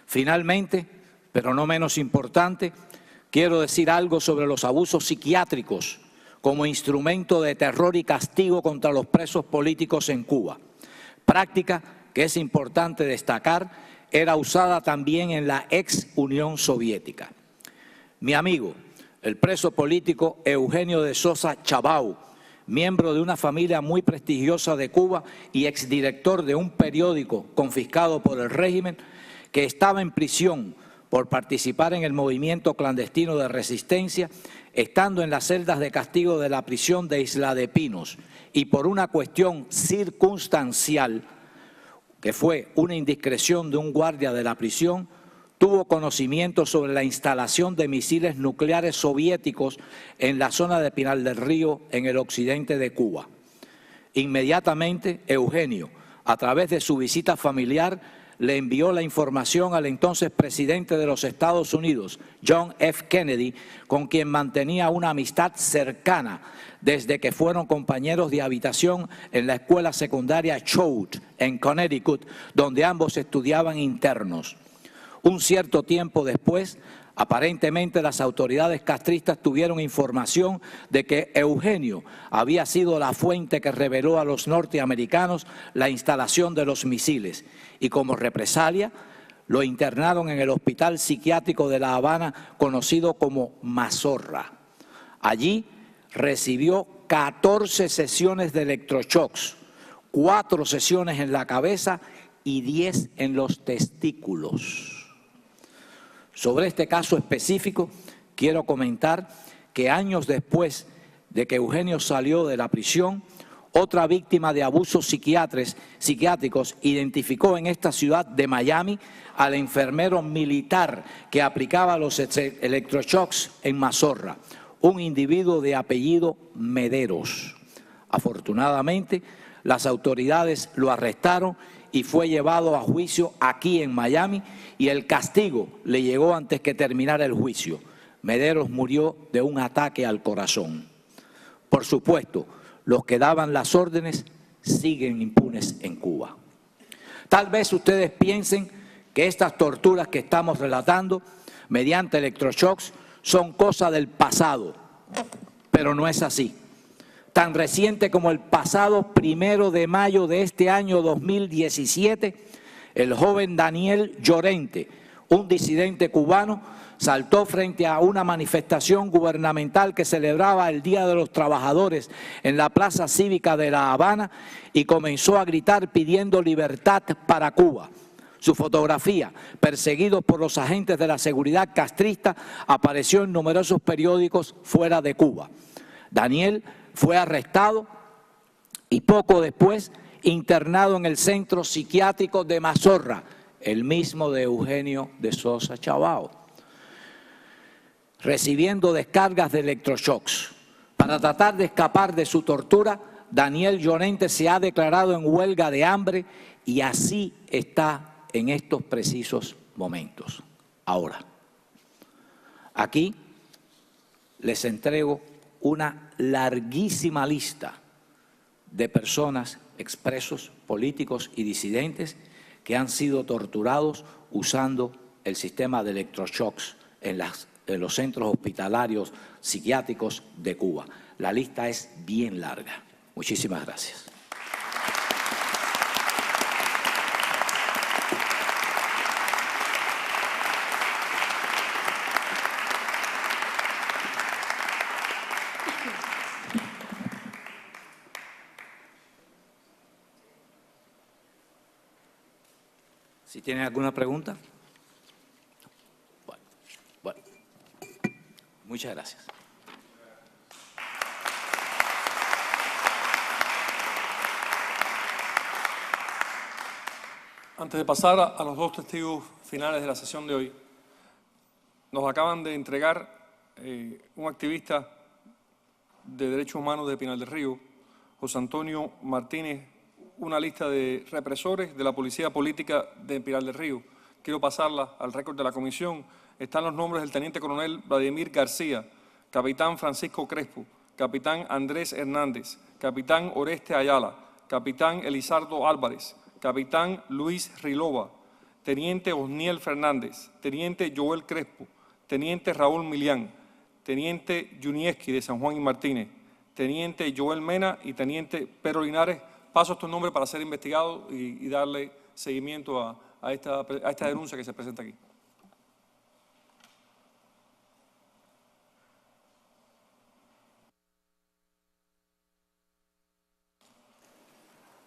Finalmente, pero no menos importante, quiero decir algo sobre los abusos psiquiátricos como instrumento de terror y castigo contra los presos políticos en Cuba. Práctica que es importante destacar, era usada también en la ex Unión Soviética. Mi amigo, el preso político Eugenio de Sosa Chabau, miembro de una familia muy prestigiosa de Cuba y exdirector de un periódico confiscado por el régimen, que estaba en prisión por participar en el movimiento clandestino de resistencia, estando en las celdas de castigo de la prisión de Isla de Pinos, y por una cuestión circunstancial, que fue una indiscreción de un guardia de la prisión, tuvo conocimiento sobre la instalación de misiles nucleares soviéticos en la zona de Pinar del Río, en el occidente de Cuba. Inmediatamente, Eugenio, a través de su visita familiar, le envió la información al entonces presidente de los Estados Unidos, John F. Kennedy, con quien mantenía una amistad cercana desde que fueron compañeros de habitación en la escuela secundaria Choate, en Connecticut, donde ambos estudiaban internos. Un cierto tiempo después, aparentemente las autoridades castristas tuvieron información de que Eugenio había sido la fuente que reveló a los norteamericanos la instalación de los misiles, y como represalia lo internaron en el hospital psiquiátrico de La Habana, conocido como Mazorra. Allí recibió 14 sesiones de electroshocks, 4 sesiones en la cabeza y 10 en los testículos. Sobre este caso específico, quiero comentar que años después de que Eugenio salió de la prisión, otra víctima de abusos psiquiátricos, identificó en esta ciudad de Miami al enfermero militar que aplicaba los electroshocks en Mazorra, un individuo de apellido Mederos. Afortunadamente, las autoridades lo arrestaron y fue llevado a juicio aquí en Miami, y el castigo le llegó antes que terminara el juicio. Mederos murió de un ataque al corazón. Por supuesto, los que daban las órdenes siguen impunes en Cuba. Tal vez ustedes piensen que estas torturas que estamos relatando mediante electroshocks son cosa del pasado, pero no es así. Tan reciente como el pasado 1 de mayo de este año 2017, el joven Daniel Llorente, un disidente cubano, saltó frente a una manifestación gubernamental que celebraba el Día de los Trabajadores en la Plaza Cívica de La Habana y comenzó a gritar pidiendo libertad para Cuba. Su fotografía, perseguido por los agentes de la seguridad castrista, apareció en numerosos periódicos fuera de Cuba. Daniel fue arrestado y poco después internado en el centro psiquiátrico de Mazorra, el mismo de Eugenio de Sosa Chavao, recibiendo descargas de electroshocks. Para tratar de escapar de su tortura, Daniel Llorente se ha declarado en huelga de hambre y así está en estos precisos momentos. Ahora, aquí les entrego una larguísima lista de personas, expresos políticos y disidentes que han sido torturados usando el sistema de electroshocks en los centros hospitalarios psiquiátricos de Cuba. La lista es bien larga. Muchísimas gracias. Si tienen alguna pregunta. Bueno. Muchas gracias. Antes de pasar a los dos testigos finales de la sesión de hoy, nos acaban de entregar un activista de derechos humanos de Pinar del Río, José Antonio Martínez, una lista de represores de la policía política de Pinar del Río. Quiero pasarla al récord de la comisión. Están los nombres del teniente coronel Vladimir García, capitán Francisco Crespo, capitán Andrés Hernández, capitán Oreste Ayala, capitán Elizardo Álvarez, capitán Luis Rilova, teniente Osniel Fernández, teniente Joel Crespo, teniente Raúl Milián, teniente Yunieski de San Juan y Martínez, teniente Joel Mena y teniente Pedro Linares. Paso estos nombres para ser investigados y darle seguimiento a esta denuncia que se presenta aquí.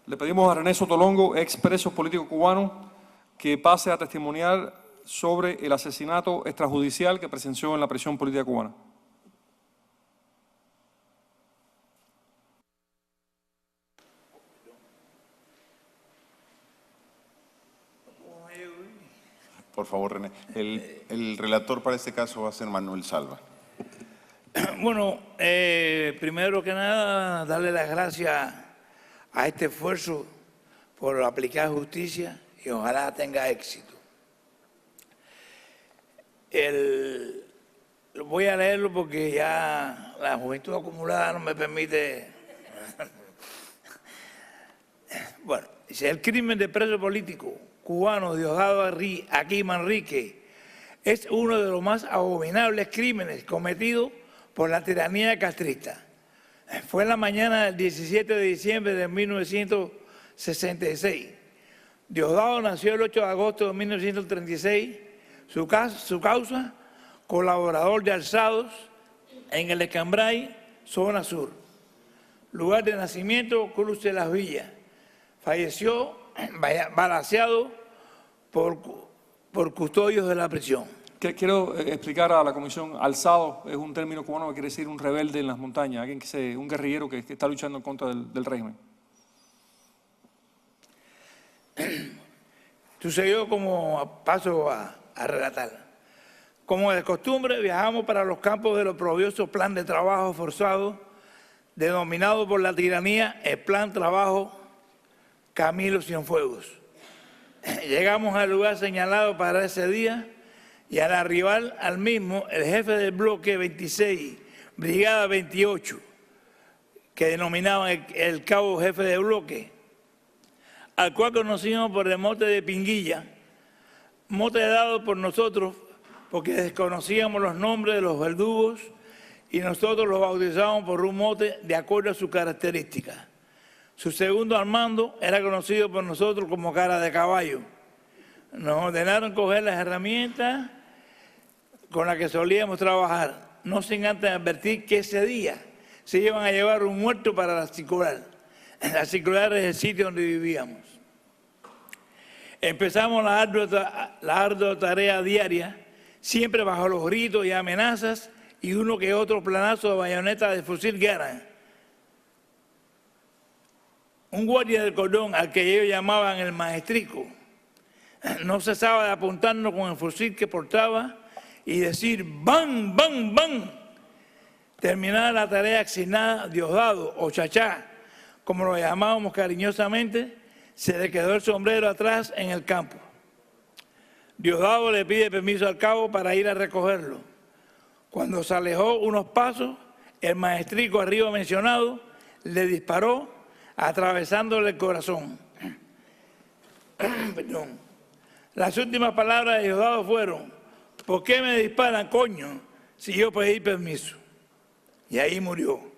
Le pedimos a René Sotolongo, ex preso político cubano, que pase a testimoniar sobre el asesinato extrajudicial que presenció en la prisión política cubana. Por favor, René. El relator para este caso va a ser Manuel Salva. Bueno, primero que nada, darle las gracias a este esfuerzo por aplicar justicia y ojalá tenga éxito. Voy a leerlo porque ya la juventud acumulada no me permite. Bueno, dice: el crimen de preso político cubano Diosdado Aquí Manrique es uno de los más abominables crímenes cometidos por la tiranía castrista. Fue en la mañana del 17 de diciembre de 1966. Diosdado nació el 8 de agosto de 1936. Su causa, colaborador de alzados en el Escambray, zona sur. Lugar de nacimiento, Cruz de las Villas. Falleció balaceado por custodios de la prisión. ¿Qué Quiero explicar a la comisión, alzado es un término cubano que quiere decir un rebelde en las montañas, alguien un guerrillero que está luchando en contra del régimen. Sucedió como paso a relatar. Como de costumbre, viajamos para los campos del oprobioso plan de trabajo forzado, denominado por la tiranía el Plan Trabajo Camilo Cienfuegos. Llegamos al lugar señalado para ese día y al arribar al mismo, el jefe del bloque 26, Brigada 28, que denominaban el cabo jefe de bloque, al cual conocimos por el mote de Pinguilla, mote dado por nosotros porque desconocíamos los nombres de los verdugos y nosotros los bautizábamos por un mote de acuerdo a sus características. Su segundo al mando era conocido por nosotros como Cara de Caballo. Nos ordenaron coger las herramientas con las que solíamos trabajar, no sin antes advertir que ese día se iban a llevar un muerto para la circular. La circular es el sitio donde vivíamos. Empezamos la ardua tarea diaria, siempre bajo los gritos y amenazas y uno que otro planazo de bayoneta de fusil Garand. Un guardia del cordón, al que ellos llamaban el maestrico, no cesaba de apuntarnos con el fusil que portaba y decir ¡bam, bam, bam! Terminada la tarea asignada, Diosdado o Chachá, como lo llamábamos cariñosamente, se le quedó el sombrero atrás en el campo. Diosdado le pide permiso al cabo para ir a recogerlo. Cuando se alejó unos pasos, el maestrico arriba mencionado le disparó atravesándole el corazón. Perdón. Las últimas palabras de Diosdado fueron: ¿por qué me disparan, coño, si yo pedí permiso? Y ahí murió.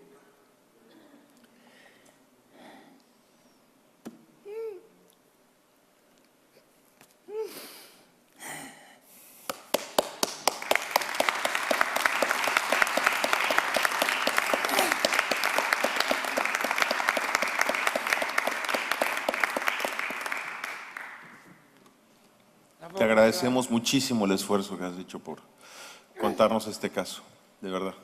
Te agradecemos muchísimo el esfuerzo que has hecho por contarnos este caso, de verdad.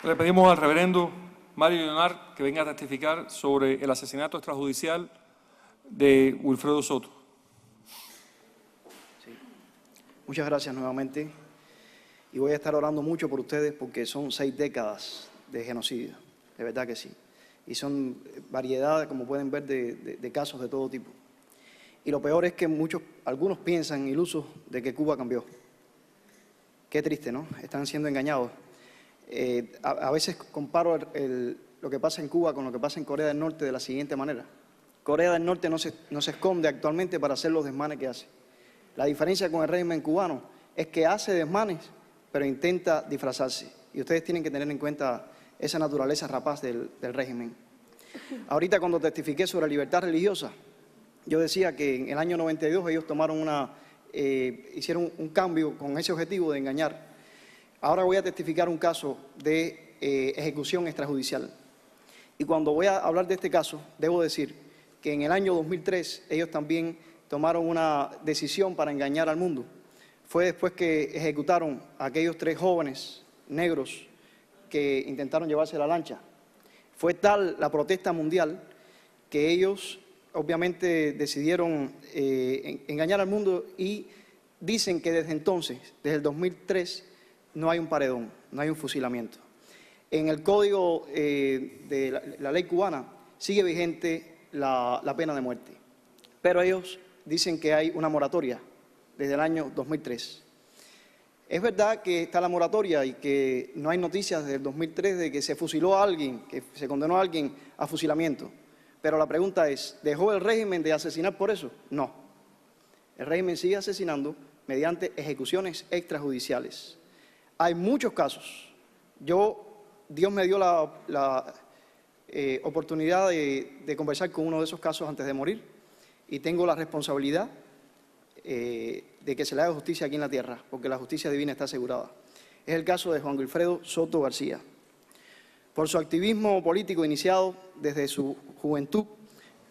Le pedimos al reverendo Mario Leonard que venga a testificar sobre el asesinato extrajudicial de Wilfredo Soto. Muchas gracias nuevamente y voy a estar orando mucho por ustedes porque son 6 décadas de genocidio, de verdad que sí. Y son variedad, como pueden ver, de casos de todo tipo. Y lo peor es que algunos piensan ilusos de que Cuba cambió. Qué triste, ¿no? Están siendo engañados. A veces comparo lo que pasa en Cuba con lo que pasa en Corea del Norte de la siguiente manera. Corea del Norte no se esconde actualmente para hacer los desmanes que hace. La diferencia con el régimen cubano es que hace desmanes, pero intenta disfrazarse. Y ustedes tienen que tener en cuenta esa naturaleza rapaz del régimen. Ahorita cuando testifiqué sobre libertad religiosa, yo decía que en el año 92 ellos hicieron un cambio con ese objetivo de engañar. Ahora voy a testificar un caso de ejecución extrajudicial. Y cuando voy a hablar de este caso, debo decir que en el año 2003 ellos también tomaron una decisión para engañar al mundo. Fue después que ejecutaron a aquellos 3 jóvenes negros que intentaron llevarse la lancha. Fue tal la protesta mundial que ellos obviamente decidieron engañar al mundo y dicen que desde entonces, desde el 2003, no hay un paredón, no hay un fusilamiento. En el código de la ley cubana sigue vigente la pena de muerte, pero ellos dicen que hay una moratoria desde el año 2003. Es verdad que está la moratoria y que no hay noticias desde el 2003 de que se fusiló a alguien, que se condenó a alguien a fusilamiento. Pero la pregunta es, ¿dejó el régimen de asesinar por eso? No. El régimen sigue asesinando mediante ejecuciones extrajudiciales. Hay muchos casos. Dios me dio la oportunidad de conversar con uno de esos casos antes de morir y tengo la responsabilidad de que se le haga justicia aquí en la tierra, porque la justicia divina está asegurada. es el caso de Juan Wilfredo Soto García. Por su activismo político iniciado desde su juventud,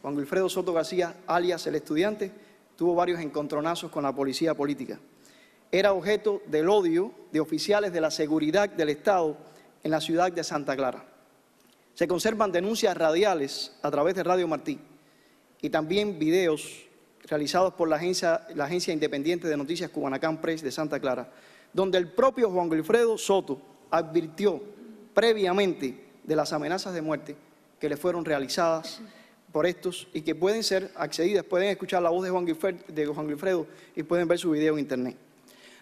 Juan Wilfredo Soto García, alias El Estudiante, tuvo varios encontronazos con la policía política. Era objeto del odio de oficiales de la seguridad del Estado en la ciudad de Santa Clara. Se conservan denuncias radiales a través de Radio Martí y también videos realizados por la agencia independiente de noticias Cubanacán Press de Santa Clara, donde el propio Juan Wilfredo Soto advirtió previamente de las amenazas de muerte que le fueron realizadas por estos y que pueden ser accedidas, pueden escuchar la voz de Juan Wilfredo y pueden ver su video en internet.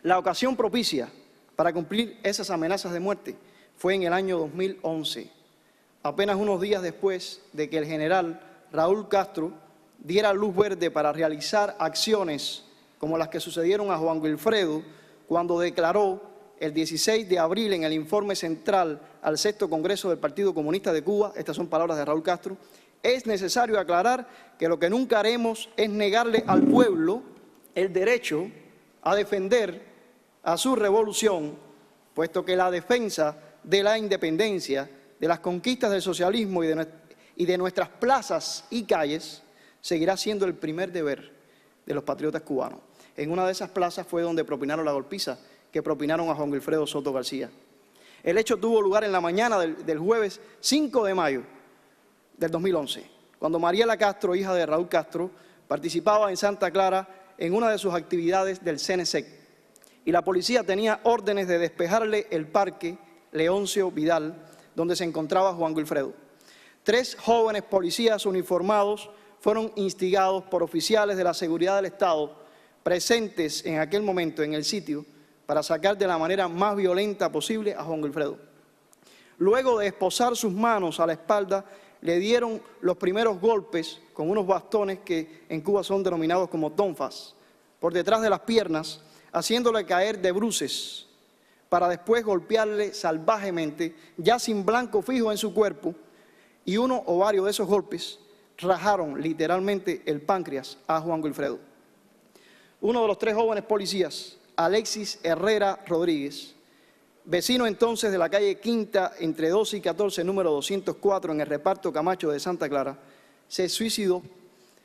La ocasión propicia para cumplir esas amenazas de muerte fue en el año 2011, apenas unos días después de que el general Raúl Castro diera luz verde para realizar acciones como las que sucedieron a Juan Wilfredo cuando declaró el 16 de abril en el informe central al 6º Congreso del Partido Comunista de Cuba, estas son palabras de Raúl Castro: es necesario aclarar que lo que nunca haremos es negarle al pueblo el derecho a defender a su revolución, puesto que la defensa de la independencia, de las conquistas del socialismo y de nuestras plazas y calles seguirá siendo el primer deber de los patriotas cubanos. En una de esas plazas fue donde propinaron la golpiza que propinaron a Juan Wilfredo Soto García. El hecho tuvo lugar en la mañana del jueves 5 de mayo del 2011, cuando Mariela Castro, hija de Raúl Castro, participaba en Santa Clara en una de sus actividades del CNSEC y la policía tenía órdenes de despejarle el parque Leoncio Vidal, donde se encontraba Juan Wilfredo. 3 jóvenes policías uniformados fueron instigados por oficiales de la seguridad del Estado presentes en aquel momento en el sitio para sacar de la manera más violenta posible a Juan Wilfredo. Luego de esposar sus manos a la espalda, le dieron los primeros golpes con unos bastones que en Cuba son denominados como tonfas, por detrás de las piernas, haciéndole caer de bruces, para después golpearle salvajemente, ya sin blanco fijo en su cuerpo, y uno o varios de esos golpes rajaron literalmente el páncreas a Juan Wilfredo. Uno de los 3 jóvenes policías, Alexis Herrera Rodríguez, vecino entonces de la calle Quinta entre 12 y 14, número 204, en el reparto Camacho de Santa Clara, se suicidó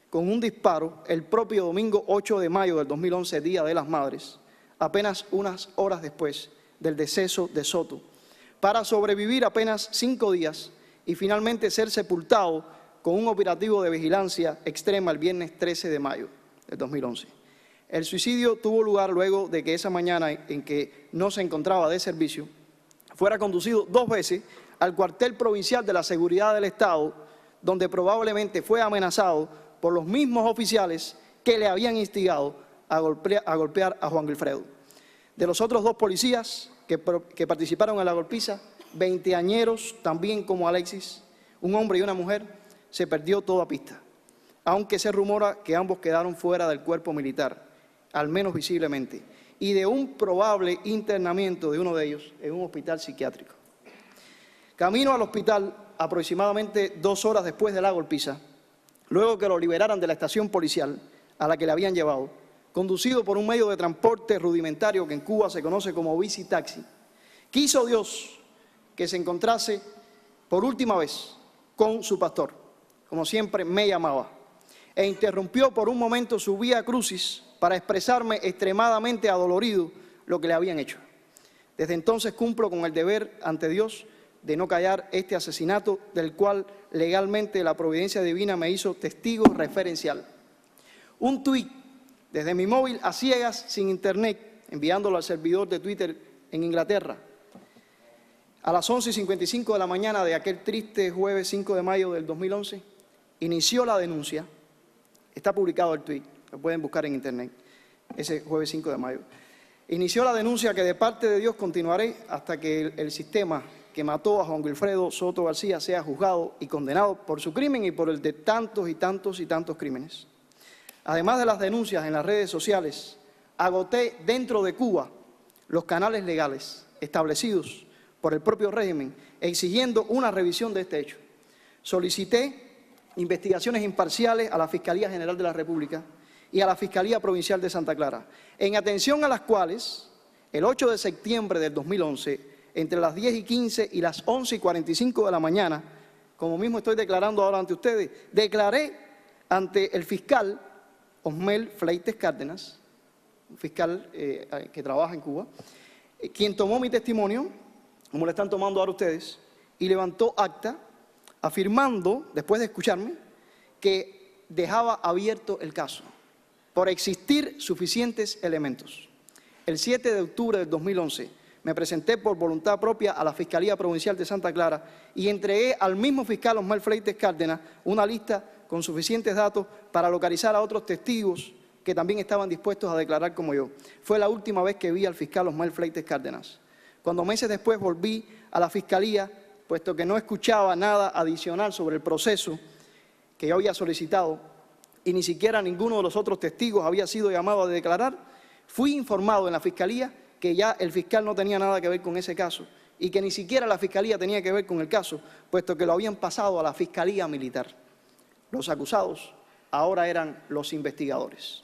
con un disparo el propio domingo 8 de mayo del 2011, Día de las Madres, apenas unas horas después del deceso de Soto, para sobrevivir apenas 5 días y finalmente ser sepultado con un operativo de vigilancia extrema el viernes 13 de mayo del 2011. El suicidio tuvo lugar luego de que esa mañana en que no se encontraba de servicio, fuera conducido 2 veces al cuartel provincial de la seguridad del Estado, donde probablemente fue amenazado por los mismos oficiales que le habían instigado a golpear a Juan Wilfredo. De los otros 2 policías que participaron en la golpiza, 20añeros, también como Alexis, un hombre y una mujer, se perdió toda pista, aunque se rumora que ambos quedaron fuera del cuerpo militar, al menos visiblemente, y de un probable internamiento de uno de ellos en un hospital psiquiátrico. Camino al hospital, aproximadamente 2 horas después de la golpiza, luego que lo liberaran de la estación policial a la que le habían llevado, conducido por un medio de transporte rudimentario que en Cuba se conoce como bici-taxi, quiso Dios que se encontrase por última vez con su pastor, como siempre me llamaba, e interrumpió por un momento su vía crucis para expresarme extremadamente adolorido lo que le habían hecho. Desde entonces cumplo con el deber ante Dios de no callar este asesinato del cual legalmente la providencia divina me hizo testigo referencial. Un tuit desde mi móvil a ciegas, sin internet, enviándolo al servidor de Twitter en Inglaterra, a las 11:55 de la mañana de aquel triste jueves 5 de mayo del 2011, inició la denuncia. Está publicado el tuit, lo pueden buscar en internet, ese jueves 5 de mayo. Inició la denuncia que de parte de Dios continuaré hasta que el sistema que mató a Juan Wilfredo Soto García sea juzgado y condenado por su crimen y por el de tantos y tantos y tantos crímenes. Además de las denuncias en las redes sociales, agoté dentro de Cuba los canales legales establecidos por el propio régimen, exigiendo una revisión de este hecho. Solicité investigaciones imparciales a la Fiscalía General de la República y a la Fiscalía Provincial de Santa Clara, en atención a las cuales el 8 de septiembre del 2011, entre las 10:15 y las 11:45 de la mañana, como mismo estoy declarando ahora ante ustedes, declaré ante el fiscal Osmel Fleites Cárdenas, un fiscal que trabaja en Cuba, quien tomó mi testimonio, como le están tomando ahora ustedes, y levantó acta afirmando, después de escucharme, que dejaba abierto el caso por existir suficientes elementos. El 7 de octubre del 2011 me presenté por voluntad propia a la Fiscalía Provincial de Santa Clara y entregué al mismo fiscal Osmel Fleites Cárdenas una lista con suficientes datos para localizar a otros testigos que también estaban dispuestos a declarar como yo. Fue la última vez que vi al fiscal Osmel Fleites Cárdenas. Cuando meses después volví a la Fiscalía, puesto que no escuchaba nada adicional sobre el proceso que yo había solicitado y ni siquiera ninguno de los otros testigos había sido llamado a declarar, fui informado en la Fiscalía que ya el fiscal no tenía nada que ver con ese caso y que ni siquiera la Fiscalía tenía que ver con el caso, puesto que lo habían pasado a la Fiscalía Militar. Los acusados ahora eran los investigadores.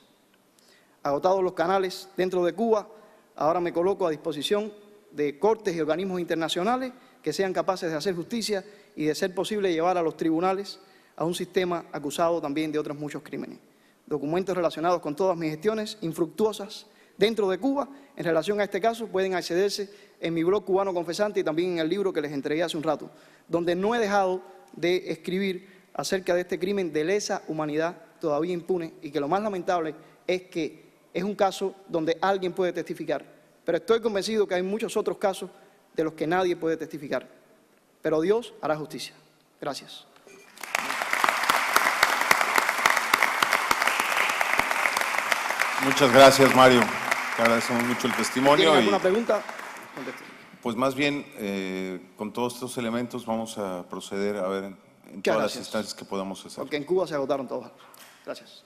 Agotados los canales dentro de Cuba, ahora me coloco a disposición de cortes y organismos internacionales que sean capaces de hacer justicia y, de ser posible, llevar a los tribunales a un sistema acusado también de otros muchos crímenes. Documentos relacionados con todas mis gestiones infructuosas dentro de Cuba en relación a este caso pueden accederse en mi blog Cubano Confesante y también en el libro que les entregué hace un rato, donde no he dejado de escribir acerca de este crimen de lesa humanidad todavía impune y que lo más lamentable es que es un caso donde alguien puede testificar. Pero estoy convencido que hay muchos otros casos de los que nadie puede testificar. Pero Dios hará justicia. Gracias. Muchas gracias, Mario. Te agradecemos mucho el testimonio. ¿Tienen alguna pregunta? Pues más bien, con todos estos elementos vamos a proceder a ver en todas las instancias que podamos hacer. Porque en Cuba se agotaron todos. Gracias.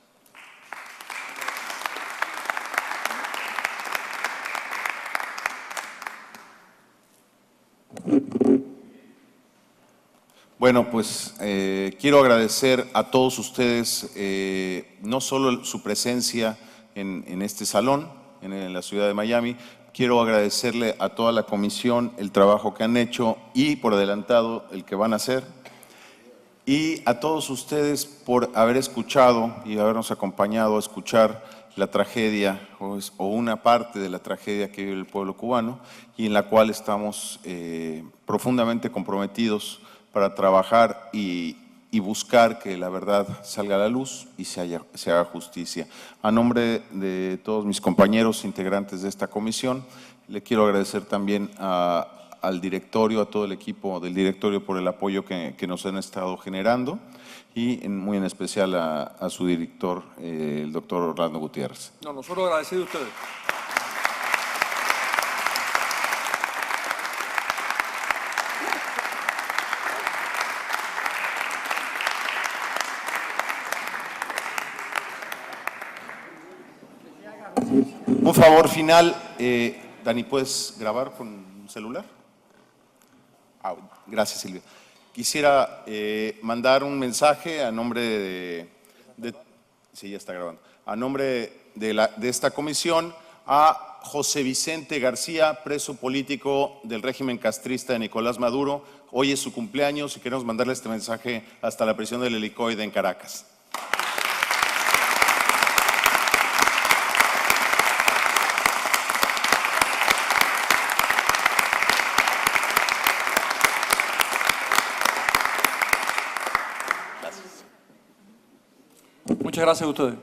Bueno, pues quiero agradecer a todos ustedes no solo su presencia en este salón, en la ciudad de Miami. Quiero agradecerle a toda la comisión el trabajo que han hecho y por adelantado el que van a hacer. Y a todos ustedes por haber escuchado y habernos acompañado a escuchar la tragedia o una parte de la tragedia que vive el pueblo cubano y en la cual estamos profundamente comprometidos para trabajar y buscar que la verdad salga a la luz y se haga justicia. A nombre de todos mis compañeros integrantes de esta comisión, le quiero agradecer también al directorio, a todo el equipo del directorio por el apoyo que nos han estado generando y muy en especial a su director, el doctor Orlando Gutiérrez. No, nosotros agradecidos a ustedes. Un favor final, Dani, ¿puedes grabar con un celular? Gracias, Silvia. Quisiera mandar un mensaje a nombre sí, ya está grabando. A nombre de esta comisión a José Vicente García, preso político del régimen castrista de Nicolás Maduro. Hoy es su cumpleaños y queremos mandarle este mensaje hasta la prisión del Helicoide en Caracas. Muchas gracias a ustedes.